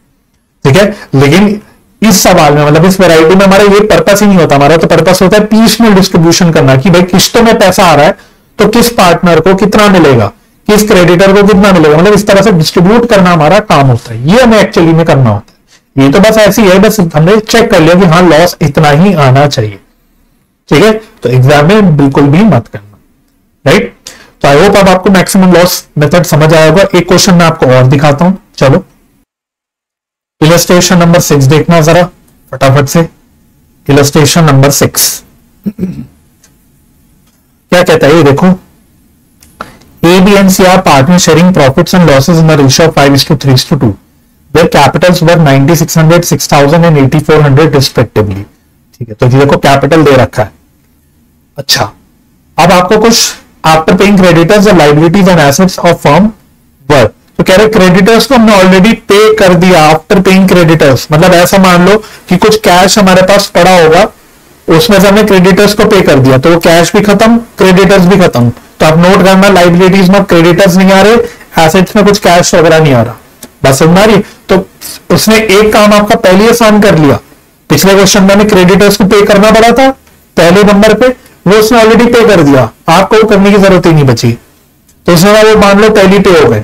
ठीक है, लेकिन इस सवाल में मतलब इस वैरायटी में हमारा ये पर्पस ही नहीं होता। हमारा तो पर्पस होता है पीसमेल डिस्ट्रीब्यूशन करना, कि भाई किस्तों में पैसा आ रहा है तो किस पार्टनर को कितना मिलेगा, किस क्रेडिटर को कितना मिलेगा, मतलब इस तरह से डिस्ट्रीब्यूट करना हमारा काम होता है। ये हमें एक्चुअली में करना होता है। ये तो बस ऐसी है, बस हमने चेक कर लिया कि हाँ लॉस इतना ही आना चाहिए। ठीक है, तो एग्जाम में बिल्कुल भी मत करना। राइट, तो आई होप अब आपको मैक्सिमम लॉस मेथड समझ आया होगा। एक क्वेश्चन मैं आपको और दिखाता हूं, चलो इलस्ट्रेशन नंबर 6 देखना जरा फटाफट से। इलस्ट्रेशन नंबर 6 क्या कहता है, ये देखो। A, B and C are partners sharing profits and losses in the ratio of 5:3:2. Their capitals were 9,600, 6,000 and 8,400 respectively. ठीक है, तो ये देखो कैपिटल दे रखा है। अच्छा, अब आपको कुछ आफ्टर पेइंग क्रेडिटर्स और liabilities and assets of firm were, तो कह रहे क्रेडिटर्स को हमने ऑलरेडी पे कर दिया। आफ्टर पेइंग क्रेडिटर्स मतलब ऐसा मान लो कि कुछ कैश हमारे पास पड़ा होगा, उसमें से हमने क्रेडिटर्स को पे कर दिया, तो वो कैश भी खत्म, क्रेडिटर्स भी खत्म। तो आप नोट करना, लाइबिलिटीज में क्रेडिटर्स नहीं आ रहे, एसेट्स में कुछ कैश वगैरह नहीं आ रहा। बस समझ आ रही? तो उसने एक काम आपका पहले आसान कर लिया। पिछले क्वेश्चन में क्रेडिटर्स को पे करना पड़ा था पहले नंबर पे, वो उसने ऑलरेडी पे कर दिया, आपको वो करने की जरूरत ही नहीं बची। तो उसने वो मान लो पहली पे हो गए।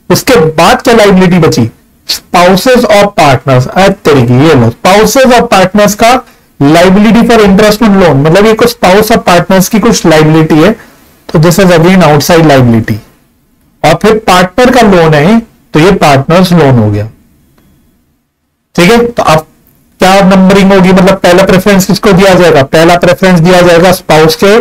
उसके बाद क्या लाइबिलिटी बची? Spouses of partners. तरीके ये लो, स्पाउसेस ऑफ पार्टनर्स का liability for interest on loan, मतलब ये कुछ स्पाउस ऑफ पार्टनर्स की कुछ लाइबिलिटी है, तो this is again outside liability. और फिर पार्टनर का लोन है, तो ये पार्टनर्स लोन हो गया। ठीक है, तो अब क्या नंबरिंग होगी, मतलब पहला प्रेफरेंस किसको दिया जाएगा? पहला प्रेफरेंस दिया जाएगा स्पाउस के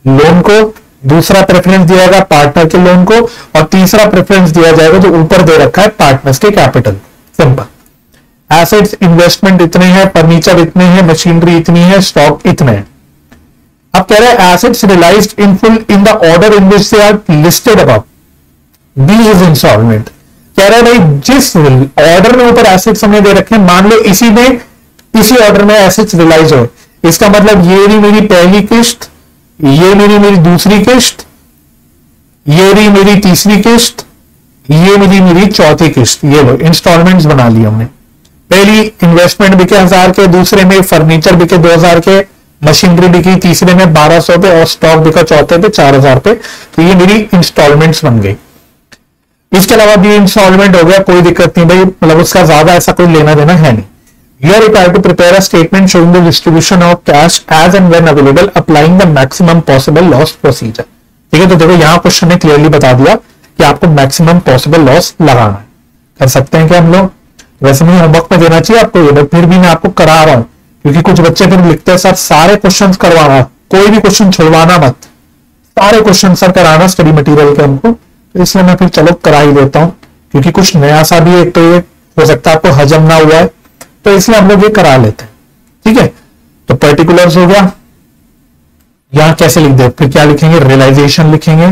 लोन को, दूसरा प्रेफरेंस दिया जाएगा पार्टनर के लोन को, और तीसरा प्रेफरेंस दिया जाएगा जो ऊपर दे रखा है पार्टनर्स के कैपिटल। सिंपल। एसेट्स इन्वेस्टमेंट इतने हैं, फर्नीचर इतने हैं, मशीनरी इतनी है, स्टॉक इतने हैं। अब कह रहे हैं assets realised in full in the order in which they are listed above, B is instalment. कह रहे हैं भाई जिस ऑर्डर में ऊपर एसेट्स हमने दे रखे हैं, मान लो इसी ऑर्डर में एसेट्स रियलाइज हो, इसका मतलब ये रही मेरी पहली किस्त, ये मेरी दूसरी किस्त, ये रही मेरी तीसरी किस्त, ये मेरी चौथी किस्त। ये लो इंस्टॉलमेंट्स बना ली हमने। पहली इन्वेस्टमेंट बिके 1000 के, दूसरे में फर्नीचर बिके 2000 के, मशीनरी बिकी तीसरे में 1200 पे, और स्टॉक बिका चौथे पे 4000 पे। तो ये मेरी इंस्टॉलमेंट्स बन गई। इसके अलावा भी इंस्टॉलमेंट हो गया, कोई दिक्कत नहीं भाई, मतलब उसका ज्यादा ऐसा कोई लेना देना है नहीं। You are required to prepare a statement showing the distribution of cash as and when available, applying the maximum possible loss procedure. ठीक है, तो देखो यहाँ क्वेश्चन ने क्लियरली बता दिया कि आपको मैक्सिमम पॉसिबल लॉस लगाना है। कर सकते हैं कि हम लोग, वैसे नहीं होमवर्क में देना चाहिए आपको ये, बट फिर भी मैं आपको करा रहा हूं, क्योंकि कुछ बच्चे फिर लिखते हैं सर सारे क्वेश्चन करवाना, कोई भी क्वेश्चन छुड़वाना मत, सारे क्वेश्चन सर कराना स्टडी मटेरियल के हमको। तो इसलिए मैं फिर चलो करा ही देता हूं, क्योंकि कुछ नया सा भी एक तो ये हो सकता है आपको हजम ना हुआ है, तो इसलिए हम लोग ये करा लेते हैं। ठीक है, तो पर्टिकुलर्स हो गया। यहां कैसे लिख दे, फिर क्या लिखेंगे? रियलाइजेशन लिखेंगे।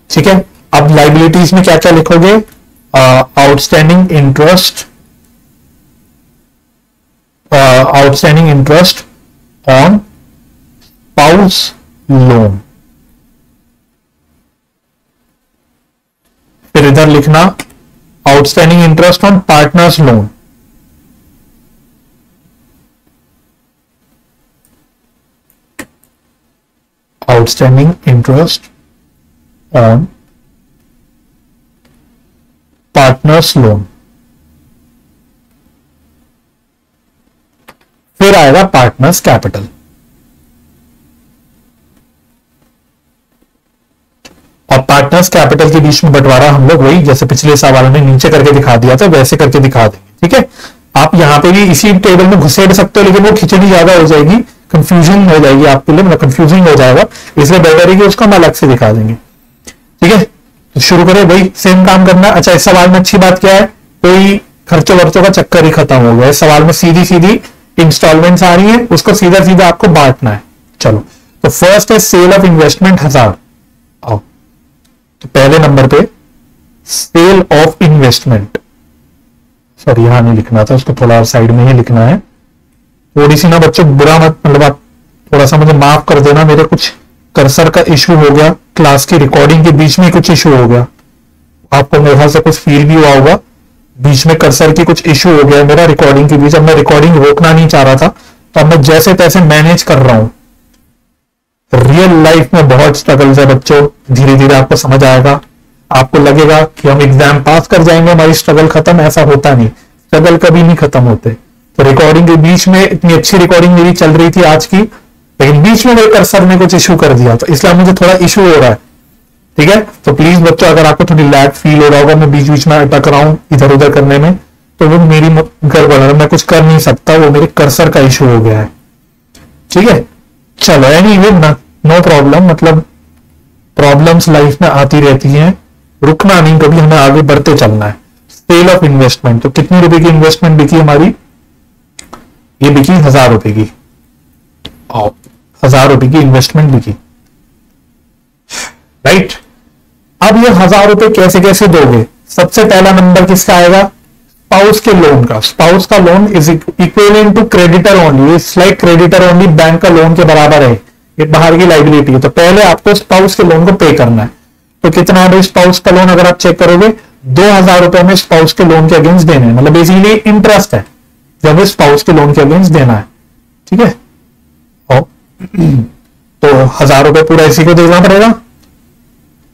ठीक है, अब लाइबिलिटीज में क्या क्या लिखोगे? Outstanding interest, outstanding interest on spouse loan. फिर इधर लिखना outstanding interest on partners loan. Outstanding interest on partners loan. आएगा पार्टनर्स कैपिटल। और पार्टनर्स कैपिटल के बीच में बंटवारा हम लोग वही जैसे पिछले सवाल में नीचे करके दिखा दिया था वैसे करके दिखा देंगे। ठीक है, आप यहां पे भी इसी टेबल में घुसेड़ सकते हो, लेकिन वो खिचड़ी ज्यादा हो जाएगी, कंफ्यूजन हो जाएगी आपके लिए, मतलब कंफ्यूजिंग हो जाएगा, इसलिए बेटर है कि उसको हम अलग से दिखा देंगे। ठीक है, तो शुरू करें, वही सेम काम करना। अच्छा, इस सवाल में अच्छी बात क्या है, कोई खर्चों वर्चों का चक्कर ही खत्म हो गया। इस सवाल में सीधी सीधी इंस्टॉलमेंट्स आ रही है, उसको सीधा सीधा आपको बांटना है। चलो, तो फर्स्ट है सेल ऑफ इन्वेस्टमेंट 1000। आओ, तो पहले नंबर पे सेल ऑफ इन्वेस्टमेंट, सॉरी यहां नहीं लिखना था, उसको थोड़ा साइड में ही लिखना है। थोड़ी सी ना बच्चों बुरा मत, मतलब आप थोड़ा सा मुझे माफ कर देना, मेरे कुछ कर्सर का इश्यू हो गया, क्लास की रिकॉर्डिंग के बीच में कुछ इश्यू हो गया, आपको मेरे ख्याल से कुछ फील भी हुआ होगा, बीच में कर्सर की कुछ इश्यू हो गया मेरा रिकॉर्डिंग के बीच। अब मैं रिकॉर्डिंग रोकना नहीं चाह रहा था, तो अब मैं जैसे तैसे मैनेज कर रहा हूं। रियल लाइफ में बहुत स्ट्रगल्स है बच्चों, धीरे धीरे आपको समझ आएगा, आपको लगेगा कि हम एग्जाम पास कर जाएंगे, हमारी स्ट्रगल खत्म, ऐसा होता नहीं, स्ट्रगल कभी नहीं खत्म होते। तो रिकॉर्डिंग के बीच में इतनी अच्छी रिकॉर्डिंग मेरी चल रही थी आज की, लेकिन बीच में मेरे कर्सर ने कुछ इशू कर दिया, तो इसलिए मुझे थोड़ा इशू हो रहा है। ठीक है, तो प्लीज बच्चों अगर आपको थोड़ी लैग फील हो रहा होगा, मैं बीच बीच में अटक रहा हूं इधर उधर करने में, तो वो मेरी गड़बड़ है, मैं कुछ कर नहीं सकता, वो मेरे कर्सर का इशू हो गया है। ठीक है, चलो एनीवे नो प्रॉब्लम, मतलब प्रॉब्लम्स लाइफ में आती रहती हैं, रुकना नहीं कभी, हमें आगे बढ़ते चलना है। सेल ऑफ इन्वेस्टमेंट, तो कितनी रुपए की इन्वेस्टमेंट बिकी हमारी, ये बिकी 1000 रुपए की, 1000 रुपए की इन्वेस्टमेंट बिकी, राइट। अब ये 1000 रुपए कैसे कैसे दोगे, सबसे पहला नंबर किसका आएगा, स्पाउस के लोन का। स्पाउस का loan is equivalent to creditor only, it's like creditor only, bank का लोन के बराबर है, ये बाहर की लाइबिलिटी है, तो पहले आपको स्पाउस के लोन को पे करना है। तो कितना है स्पाउस का लोन, अगर आप चेक करोगे 2000 रुपए में स्पाउस के लोन के अगेंस्ट देने हैं, मतलब बेसिकली इंटरेस्ट है जब स्पाउस के लोन के अगेंस्ट देना है। ठीक है, तो 1000 रुपए पूरा इसी को देना पड़ेगा,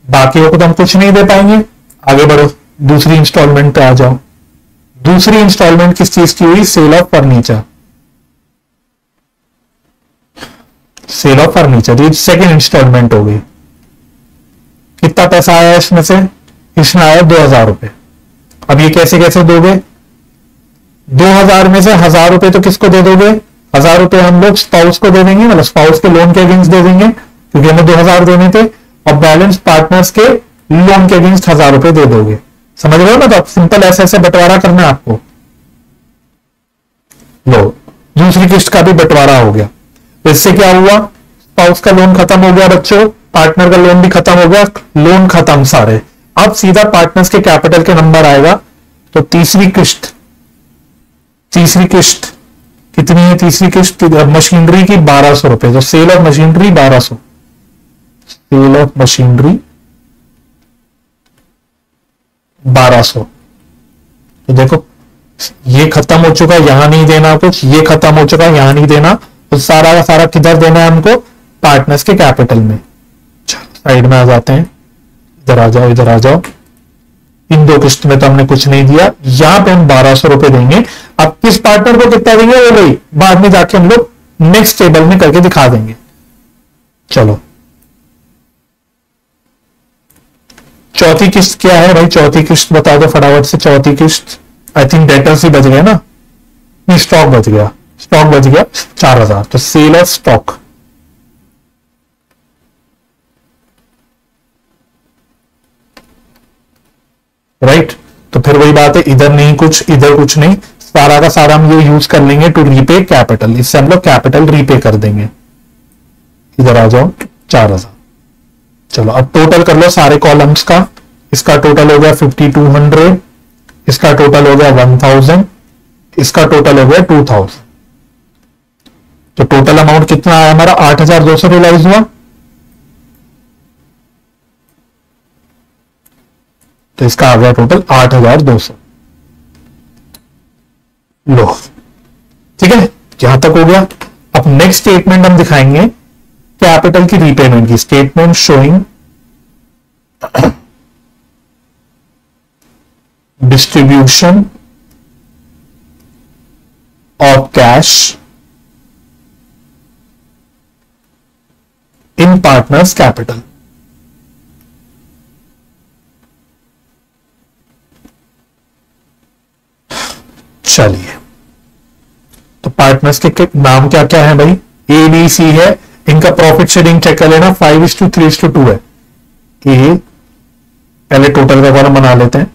बाकियों को तो हम कुछ नहीं दे पाएंगे। आगे बढ़ो, दूसरी इंस्टॉलमेंट पे आ जाओ। दूसरी इंस्टॉलमेंट किस चीज की हुई, sale of furniture, sale of furniture, ये सेकेंड इंस्टॉलमेंट हो गई। कितना पैसा आया इसमें से, इसमें आया 2000 रुपए। अब ये कैसे कैसे दोगे, 2000 में से 1000 रुपए तो किसको दे दोगे, 1000 रुपए हम लोग स्पाउस को दे देंगे, मतलब स्पाउस के लोन के अगेंस्ट दे देंगे, क्योंकि हमें 2000 देने थे, और बैलेंस पार्टनर्स के लोन के अगेंस्ट 1000 रुपए दे दोगे। समझ रहे हो ना, तो सिंपल ऐसे ऐसे बंटवारा करना है आपको। लो, दूसरी किस्त का भी बंटवारा हो गया, तो इससे क्या हुआ, स्पाउस का लोन खत्म हो गया बच्चों, पार्टनर का लोन भी खत्म हो गया, लोन खत्म सारे। अब सीधा पार्टनर्स के कैपिटल के नंबर आएगा, तो तीसरी किस्त कितनी है, तीसरी किस्त मशीनरी की 1200 रुपए, तो sale of machinery 1200, sale of machinery 1200। तो देखो ये खत्म हो चुका, यहां नहीं देना कुछ, ये खत्म हो चुका, यहां नहीं देना, तो सारा का सारा किधर देना है हमको, पार्टनर्स के कैपिटल में। साइड में आ जाते हैं, इधर आ जाओ, इधर आ जाओ। इन दो किस्त में तो हमने कुछ नहीं दिया, यहां पे हम 1200 रुपए देंगे। अब किस पार्टनर को कितना देंगे वो भाई बाद में जाके हम लोग नेक्स्ट टेबल में करके दिखा देंगे। चलो, चौथी किस्त क्या है भाई, चौथी किस्त बता दो फटाफट से। चौथी किस्त आई थिंक डेटर्स ही बच गया ना, नहीं स्टॉक बच गया, स्टॉक बच गया 4000, तो सेल ऑफ स्टॉक। राइट, तो फिर वही बात है, इधर नहीं कुछ, इधर कुछ नहीं, सारा का सारा हम ये यूज कर लेंगे टू रीपे कैपिटल, इससे हम लोग कैपिटल रीपे कर देंगे। इधर आ जाओ, 4000। चलो अब टोटल कर लो सारे कॉलम्स का, इसका टोटल हो गया 5200, इसका टोटल हो गया 1000, इसका टोटल हो गया 2000, तो टोटल अमाउंट कितना आया हमारा, 8200 रियलाइज हुआ। तो इसका आ गया टोटल 8200। लो ठीक है, यहां तक हो गया। अब नेक्स्ट स्टेटमेंट हम दिखाएंगे कैपिटल की रीपेमेंट की, statement showing distribution of cash in partners capital. चलिए, तो पार्टनर्स के नाम क्या क्या है भाई? ए बी सी है। इनका प्रॉफिट शेयरिंग चेक कर लेना, 5:3:2 है। ए, पहले टोटल का कॉलम बना लेते हैं,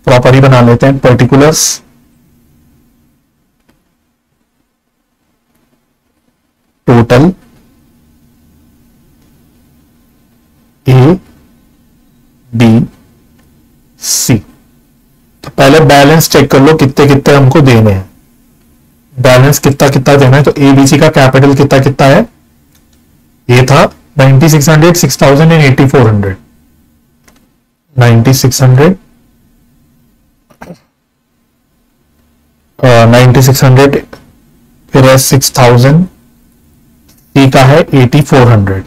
प्रॉपर ही बना लेते हैं, particulars total A B C. तो पहले बैलेंस चेक कर लो कितने कितने हमको देने हैं। बैलेंस कितना कितना देना है, तो एबीसी का कैपिटल कितना कितना है? ये था 9600, 6000 एंड 8400। 9600 9600 फिर है 6000, सी का है 8400।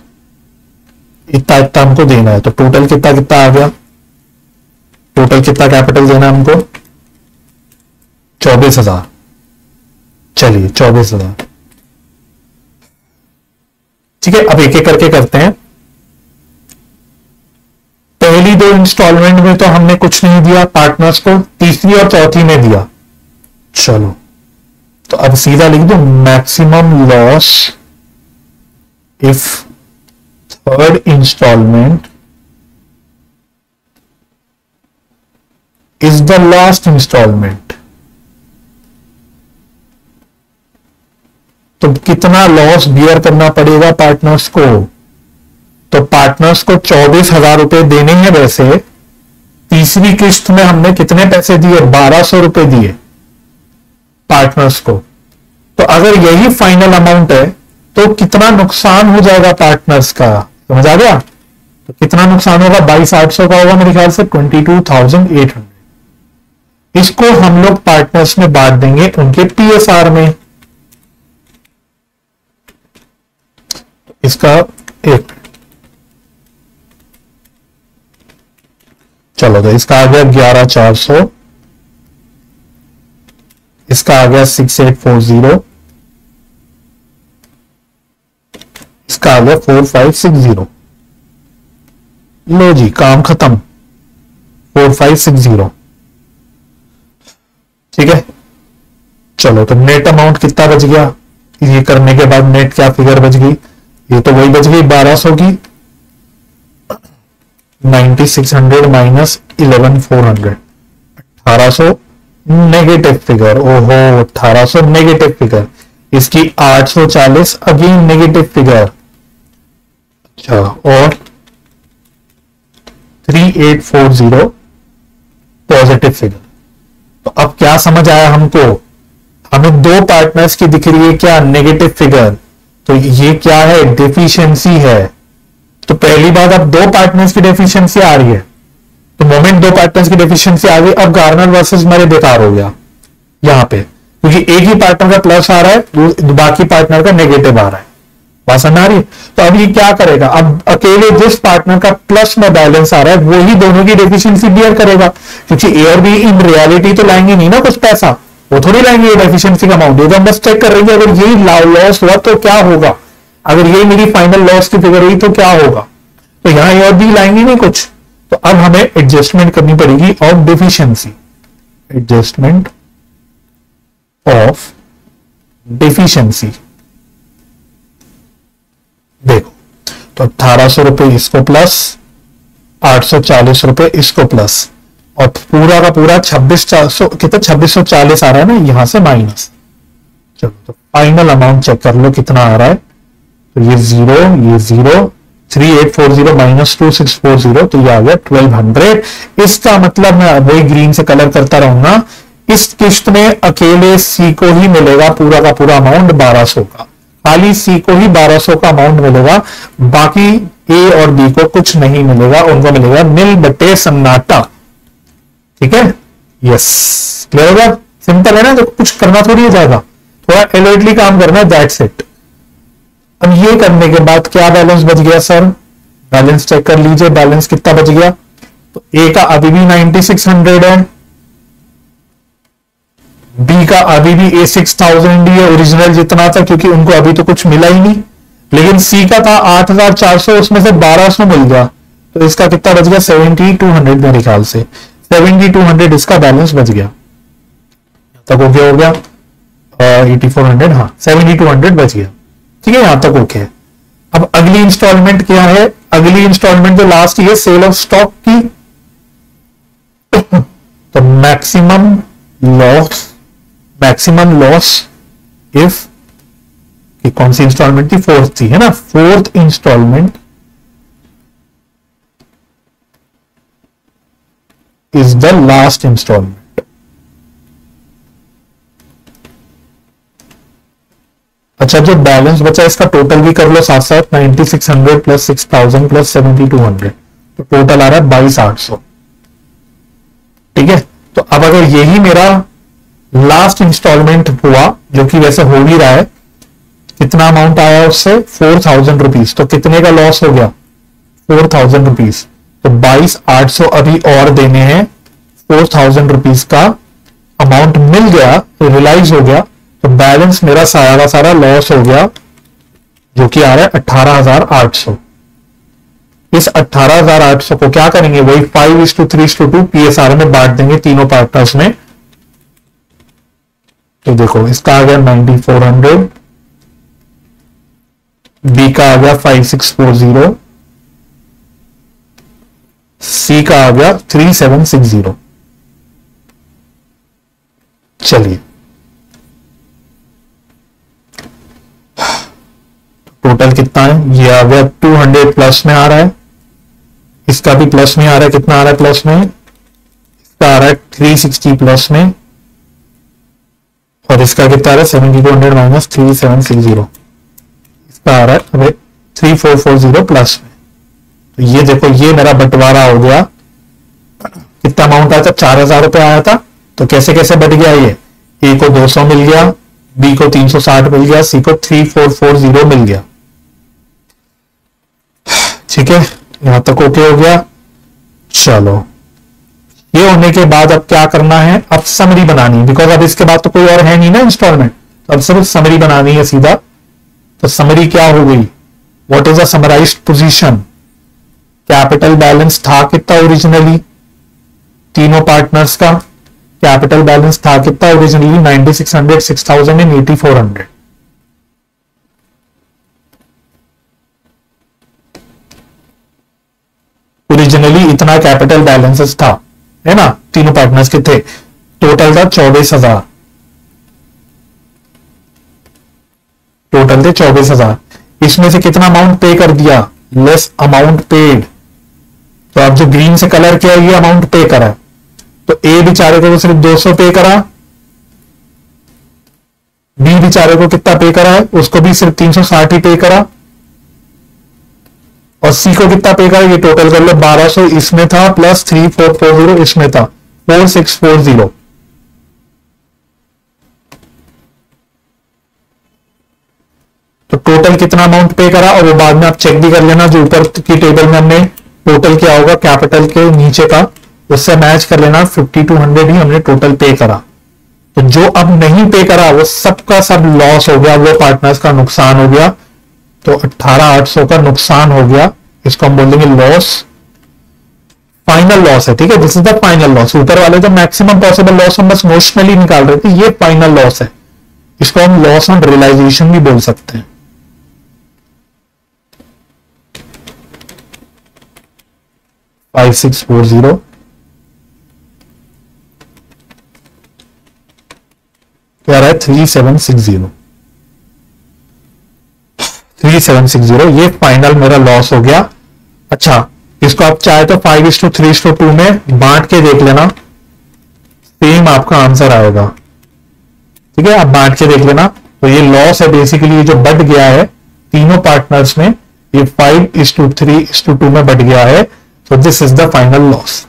इतना इतना हमको देना है। तो टोटल कितना कितना आ गया? टोटल कितना कैपिटल देना है हमको? 24,000। चलिए 24,000, ठीक है। अब एक एक करके करते हैं। पहली दो इंस्टॉलमेंट में तो हमने कुछ नहीं दिया पार्टनर्स को, तीसरी और चौथी में दिया। चलो, तो अब सीधा लिख दो, maximum loss if third instalment is the last instalment. तो कितना लॉस बियर करना पड़ेगा पार्टनर्स को? तो पार्टनर्स को 24,000 रुपए देने हैं। वैसे तीसरी किस्त में हमने कितने पैसे दिए? 1200 रुपए दिए पार्टनर्स को। तो अगर यही फाइनल अमाउंट है तो कितना नुकसान हो जाएगा पार्टनर्स का? समझ आ गया? तो कितना नुकसान होगा? 22,800 का होगा मेरे ख्याल से, 22,800। इसको हम लोग पार्टनर्स में बांट देंगे उनके पीएसआर में। इसका एक, चलो तो इसका आ गया 11,400, इसका आ गया 6,840, इसका आ गया 4,560। लो जी, काम खत्म। 4,560, ठीक है। चलो, तो नेट अमाउंट कितना बच गया? ये करने के बाद नेट क्या फिगर बच गई? ये तो वही बच गई 1200 की। 9600 माइनस 11,400, 1800 नेगेटिव फिगर। ओहो, 1800 नेगेटिव फिगर। इसकी 840 अगेन नेगेटिव फिगर। अच्छा, और 3840 पॉजिटिव फिगर। तो अब क्या समझ आया हमको? हमें दो पार्टनर्स की दिख रही है क्या? Negative figure. तो ये क्या है? डेफिशिएंसी है। तो पहली बात, अब दो पार्टनर्स की डेफिशिएंसी आ रही है। तो मोमेंट दो पार्टनर्स की डेफिशिएंसी आ गई। अब गार्नर वर्सेस मरे बेकार हो गया यहां पे, क्योंकि एक ही पार्टनर का प्लस आ रहा है, बाकी पार्टनर का नेगेटिव आ रहा है। बात समझ आ रही है? तो अब ये क्या करेगा? अब अकेले जिस पार्टनर का प्लस में बैलेंस आ रहा है वही दोनों की डेफिशिएंसी बियर करेगा, क्योंकि ए और बी इन रियलिटी तो लाएंगे नहीं ना कुछ पैसा, वो थोड़ी लाएंगे ये डेफिशिएंसी का अमाउंट। ये तो हम बस चेक कर रहे हैं अगर यही लॉस हुआ तो क्या होगा, अगर ये मेरी फाइनल लॉस की फिगर हुई तो क्या होगा। तो यहां ए और बी लाएंगे नहीं कुछ, तो अब हमें एडजस्टमेंट करनी पड़ेगी of deficiency. Adjustment of deficiency. देखो, तो 1800 रुपए इसको प्लस, 840 रुपए इसको प्लस, और पूरा का पूरा 26,400 कितना 2640 आ रहा है ना, यहां से माइनस। चलो, तो फाइनल अमाउंट चेक कर लो कितना आ रहा है। तो ये 0, ये 0, 3840 माइनस 2640, तो ये आ गया 1200। इसका मतलब मैं वही ग्रीन से कलर करता रहूंगा। इस किस्त में अकेले सी को ही मिलेगा पूरा का पूरा अमाउंट 1200 का, खाली सी को ही 1200 का अमाउंट मिलेगा, बाकी ए और बी को कुछ नहीं मिलेगा, उनको मिलेगा नील बटे सन्नाटा। ठीक है, यस, क्लियर होगा? सिंपल है ना, तो कुछ करना थोड़ी है ज्यादा, थोड़ा एलर्टली काम करना है, दैट्स इट। अब ये करने के बाद क्या बैलेंस बच गया सर? बैलेंस चेक कर लीजिए, बैलेंस कितना बच गया। तो ए का अभी भी 9600 है, बी का अभी भी 6000 ही है, ओरिजिनल जितना था, क्योंकि उनको अभी तो कुछ मिला ही नहीं, लेकिन सी का था 8,400, उसमें से 1,200 मिल गया, तो इसका कितना बच गया 7,200 मेरे ख्याल से, 7,200 इसका बैलेंस बच गया। तक ओके हो गया, 8,400, हाँ 7,200 बच गया, ठीक है, यहां तक ओके है। अब अगली इंस्टॉलमेंट क्या है, अगली इंस्टॉलमेंट जो लास्ट है सेल ऑफ स्टॉक की, तो मैक्सिमम लॉस इफ, कौन सी इंस्टॉलमेंट थी, फोर्थ थी, है ना, fourth instalment is the last instalment. अच्छा, जो बैलेंस बचा इसका टोटल भी कर लो साथ साथ, 9,600 प्लस 6,000 प्लस 7,200, तो टोटल आ रहा है 22,800, ठीक है। तो अब अगर यही मेरा लास्ट इंस्टॉलमेंट हुआ, जो कि वैसे हो भी रहा है, कितना अमाउंट आया उससे 4,000 रुपीज, तो कितने का लॉस हो गया 4,000 रुपीज, तो 22,800 अभी और देने हैं, 4,000 रुपीज का अमाउंट मिल गया, रियलाइज हो गया, तो बैलेंस मेरा सारा का सारा लॉस हो गया, जो कि आ रहा है 18,800। इस 18,800 को क्या करेंगे, वही 5:3:2 PSR में बांट देंगे तीनों पार्टनर्स में। तो देखो इसका आ गया 9,400, बी का आ गया 5,640, सी का आ गया 3,760। चलिए टोटल कितना है, ये आ गया 200 प्लस में आ रहा है, इसका भी प्लस में आ रहा है, कितना आ रहा है प्लस में, इसका आ रहा है 360 प्लस में, और इसका कितना आ रहा है 7,200 माइनस 3,760, इसका आ रहा है अभी 3,440 प्लस में। तो ये देखो ये मेरा बंटवारा हो गया, कितना अमाउंट आया था 4,000 रुपए आया था, तो कैसे कैसे बढ़ गया, ये ए को 200 मिल गया, बी को 360 मिल गया, सी को 3,440 मिल गया, ठीक है, यहां तक ओके हो गया। चलो ये होने के बाद अब क्या करना है, अब समरी बनानी है, बिकॉज अब इसके बाद तो कोई और है नहीं ना इंस्टॉलमेंट, अब सिर्फ समरी बनानी है सीधा। तो समरी क्या हो गई, what is the summarised position, capital balance था कितना ओरिजिनली, तीनों पार्टनर्स का कैपिटल बैलेंस था कितना ओरिजिनली 9,600, 6,000 एंड 8,400। ओरिजिनली इतना कैपिटल बैलेंसेस था, है ना, तीनों पार्टनर्स के थे, टोटल था 24,000, टोटल थे 24,000, इसमें से कितना अमाउंट पे कर दिया, लेस अमाउंट पेड, तो अब जो ग्रीन से कलर किया ये अमाउंट पे करा, तो ए बेचारे को तो सिर्फ 200 पे करा, बी बेचारे को कितना पे करा है, उसको भी सिर्फ 360 ही पे करा, और सी को कितना पे करा, ये टोटल कर लो 1,200 इसमें था प्लस 3,440 इसमें था 4,640। तो टोटल कितना अमाउंट पे करा, और वो बाद में आप चेक भी कर लेना, जो ऊपर की टेबल में हमने टोटल क्या होगा कैपिटल के नीचे का, उससे मैच कर लेना, 5,200 ही हमने टोटल पे करा। तो जो अब नहीं पे करा वो सबका सब लॉस हो गया, वो पार्टनर्स का नुकसान हो गया, तो 18,800 का नुकसान हो गया, इसको हम बोलेंगे लॉस, फाइनल लॉस है, ठीक है, this is the final loss. ऊपर वाले जो मैक्सिमम पॉसिबल लॉस हम बस नोशनली निकाल रहे थे, ये फाइनल लॉस है, इसको हम लॉस ऑन रियलाइजेशन भी बोल सकते हैं। फाइव 640 क्या रहा है 3,760, 3,760 ये फाइनल मेरा लॉस हो गया। अच्छा इसको आप चाहे तो 5:3:2 में बांट के देख लेना, सेम आपका आंसर आएगा, ठीक है, आप बांट के देख लेना। तो ये लॉस है बेसिकली, जो बढ़ गया है तीनों पार्टनर्स में, ये 5:3:2 में बढ़ गया है, तो this is the final loss,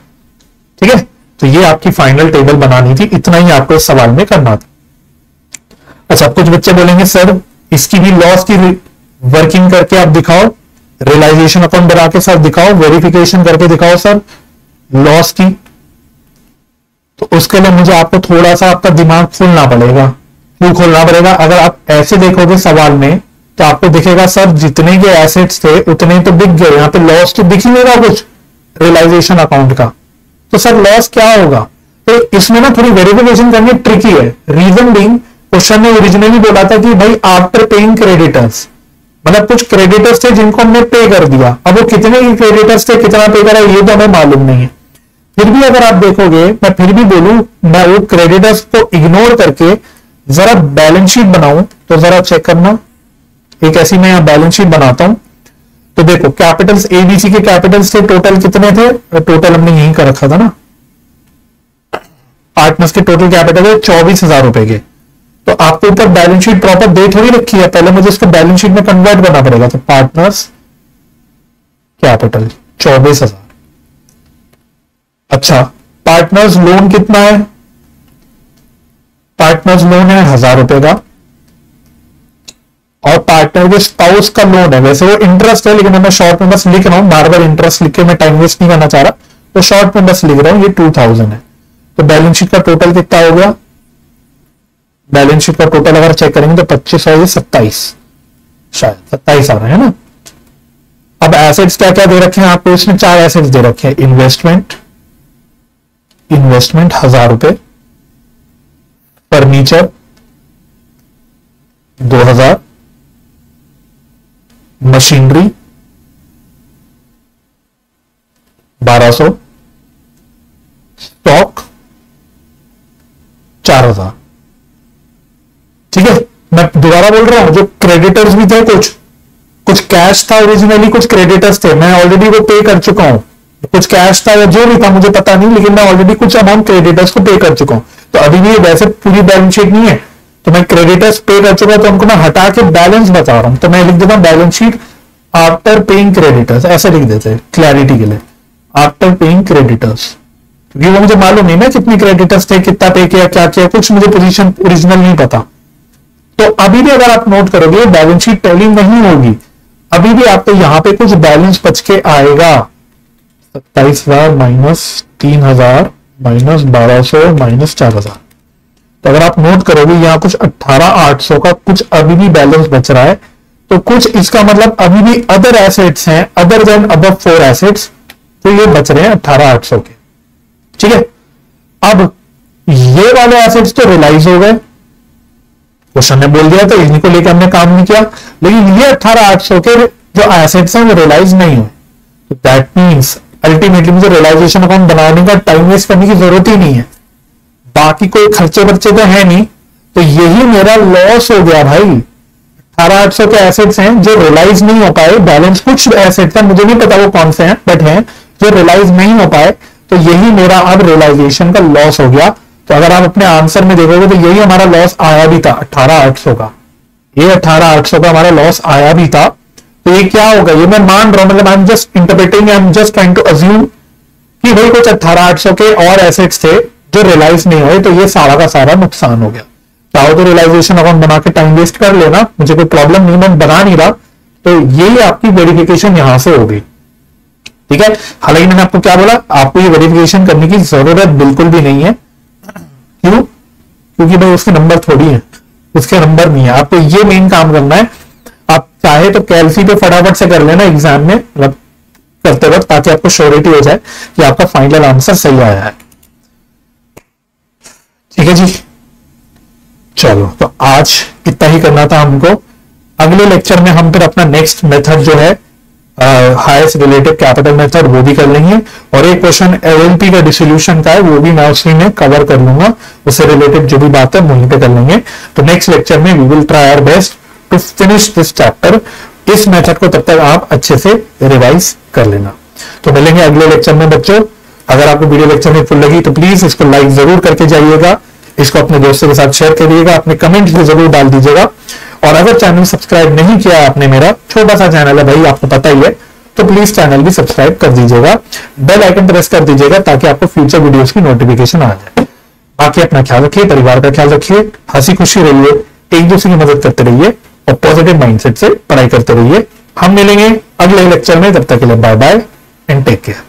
ठीक है। तो ये आपकी फाइनल टेबल बनानी थी, इतना ही आपको इस सवाल में करना था। अच्छा कुछ बच्चे बोलेंगे सर इसकी भी लॉस की वर्किंग करके आप दिखाओ, रियलाइजेशन अकाउंट बना के सर दिखाओ, वेरिफिकेशन करके दिखाओ सर लॉस की। तो उसके लिए मुझे आपको थोड़ा सा आपका दिमाग खोलना पड़ेगा। क्यों खोलना पड़ेगा, अगर आप ऐसे देखोगे सवाल में तो आपको दिखेगा सर जितने के एसेट्स थे उतने तो बिक गए, यहाँ पे लॉस तो दिख ही नहीं रहा कुछ रियलाइजेशन अकाउंट का। तो सर लॉस क्या होगा? तो इसमें ना थोड़ी वेरिफिकेशन करनी ट्रिकी है। रीजन बीइंग क्वेश्चन ने ओरिजिनली बोला था कि भाई आफ्टर पेइंग क्रेडिटर्स, मतलब कुछ क्रेडिटर्स थे जिनको हमने पे कर दिया। अब वो कितने क्रेडिटर्स थे, कितना पे करा, ये तो हमें मालूम नहीं है। फिर भी अगर आप देखोगे, मैं फिर भी बोलूं, मैं वो क्रेडिटर्स को इग्नोर करके जरा बैलेंस शीट बनाऊं तो जरा चेक करना। एक ऐसी मैं यहां बैलेंस शीट बनाता हूं तो देखो कैपिटल्स एबीसी के कैपिटल्स थे, टोटल कितने थे, टोटल हमने यहीं कर रखा था ना, पार्टनर्स के टोटल कैपिटल है 24,000 रुपए के। तो आपको ऊपर बैलेंस शीट प्रॉपर दे थोड़ी रखी है, पहले मुझे इसको बैलेंस शीट में कन्वर्ट करना पड़ेगा। तो पार्टनर्स कैपिटल 24,000। अच्छा, पार्टनर्स लोन कितना है? पार्टनर्स लोन है 1,000 रुपए का, और पार्टनर के स्पाउस का लोन है, वैसे वो इंटरेस्ट है लेकिन मैं शॉर्ट में बस लिख रहा हूं, बार बार इंटरेस्ट लिख के मैं टाइम वेस्ट नहीं करना चाह रहा, तो शॉर्ट में बस लिख रहा हूं, ये 2,000 है। तो बैलेंस शीट का टोटल कितना हो गया? बैलेंस शीट का टोटल अगर चेक करेंगे तो 25 और 27, शायद 27 आ रहा है ना। अब एसेट्स क्या क्या दे रखे हैं आपको? इसमें 4 एसेट्स दे रखे हैं। इन्वेस्टमेंट 1,000 रुपए, फर्नीचर 2,000, मशीनरी 1,200, स्टॉक 4,000। ठीक है, मैं दोबारा बोल रहा हूं, जो क्रेडिटर्स भी थे, कुछ कैश था ओरिजिनली, कुछ क्रेडिटर्स थे, मैं ऑलरेडी वो पे कर चुका हूं। कुछ कैश था या जो भी था मुझे पता नहीं, लेकिन मैं ऑलरेडी कुछ अमाउंट क्रेडिटर्स को पे कर चुका हूं। तो अभी भी वैसे पूरी बैलेंस शीट नहीं है, तो मैं क्रेडिटर्स पे कर चुका, तो उनको मैं हटा के बैलेंस बता रहा हूं। तो मैं लिख देता हूं balance sheet after paying creditors, ऐसे लिख देते हैं क्लैरिटी के लिए, आफ्टर पेइंग क्रेडिटर्स, क्योंकि वो मुझे मालूम नहीं ना कितने क्रेडिटर्स थे, कितना पे किया, क्या किया, कुछ मुझे पोजीशन ओरिजिनल नहीं पता। तो अभी भी अगर आप नोट करोगे बैलेंस शीट टैली नहीं होगी, अभी भी आपको यहां पे कुछ बैलेंस बच के आएगा। 27,000 माइनस 3,000 माइनस 1,200 माइनस 4,000। तो अगर आप नोट करोगे यहां कुछ 18,800 का कुछ अभी भी बैलेंस बच रहा है। तो कुछ इसका मतलब अभी भी अदर एसेट्स हैं अदर देन अबव 4 एसेट्स, तो ये बच रहे हैं 18,800 के। ठीक है, अब ये वाले एसेट्स तो रियलाइज हो गए, क्वेश्चन ने बोल दिया था, इन्हीं को लेकर हमने काम नहीं किया, लेकिन ये 18,800 के जो एसेट्स हैं वो रियलाइज नहीं हुए। तो दैट मींस अल्टीमेटली मुझे रियलाइजेशन अकाउंट बनाने का टाइम वेस्ट करने की जरूरत ही नहीं है, बाकी कोई खर्चे बर्चे तो है नहीं, तो यही मेरा लॉस हो गया भाई। 18,800 के एसेट्स हैं जो रियलाइज नहीं हो पाए, बैलेंस कुछ एसेट्स हैं मुझे नहीं पता वो कौन से हैं, बट हैं जो रियलाइज नहीं हो पाए, तो यही मेरा अब रियलाइजेशन का लॉस हो गया। तो अगर आप अपने आंसर में देखोगे तो यही हमारा लॉस आया भी था 18,800 का, ये 18,800 का हमारा लॉस आया भी था। तो ये क्या होगा, ये मैं मान रहा हूं, मतलब I am just interpreting, I am just trying to assume कि भाई कुछ 18,800 के और एसेट्स थे जो रियलाइज नहीं हुए, तो ये सारा का सारा नुकसान हो गया। चाहो तो रियलाइजेशन अकाउंट बना के टाइम वेस्ट कर लेना, मुझे कोई प्रॉब्लम नहीं, मैं बना नहीं रहा। तो यही आपकी वेरिफिकेशन यहां से होगी। ठीक है, हालांकि मैंने आपको क्या बोला, आपको ये वेरिफिकेशन करने की जरूरत बिल्कुल भी नहीं है। क्यों? क्योंकि भाई उसके नंबर थोड़ी है, उसके नंबर नहीं है, आपको ये मेन काम करना है। आप चाहे तो कैलसी पे फटाफट से कर लेना एग्जाम में, मतलब करते वक्त, ताकि आपको श्योरिटी हो जाए कि आपका फाइनल आंसर सही आया है। ठीक है जी, चलो तो आज इतना ही करना था हमको। अगले लेक्चर में हम फिर अपना नेक्स्ट मेथड जो है हाईएस्ट रिलेटिव कैपिटल मेथड वो भी कर लेंगे, और एक क्वेश्चन एलएलपी का डिसोल्यूशन का है वो भी मैं उसी में कवर कर लूंगा, उससे रिलेटेड जो भी बात है वहीं पे कर लेंगे। तो नेक्स्ट लेक्चर में we will try our best to finish this chapter. इस मेथड को तब तक आप अच्छे से रिवाइज कर लेना। तो मिलेंगे अगले लेक्चर में बच्चों। अगर आपको वीडियो लेक्चर में फुल लगी तो प्लीज इसको लाइक जरूर करके जाइएगा, इसको अपने दोस्तों के साथ शेयर करिएगा, अपने कमेंट भी जरूर डाल दीजिएगा। और अगर चैनल सब्सक्राइब नहीं किया आपने, मेरा छोटा सा चैनल है भाई, आपको पता ही है, तो प्लीज चैनल भी सब्सक्राइब कर दीजिएगा, बेल आइकन प्रेस कर दीजिएगा ताकि आपको फ्यूचर वीडियोस की नोटिफिकेशन आ जाए। बाकी अपना ख्याल रखिए, परिवार का ख्याल रखिए, हंसी खुशी रहिए, एक दूसरे की मदद करते रहिए और पॉजिटिव माइंडसेट से पढ़ाई करते रहिए। हम मिलेंगे अगले लेक्चर में, तब तक के लिए bye bye and take care.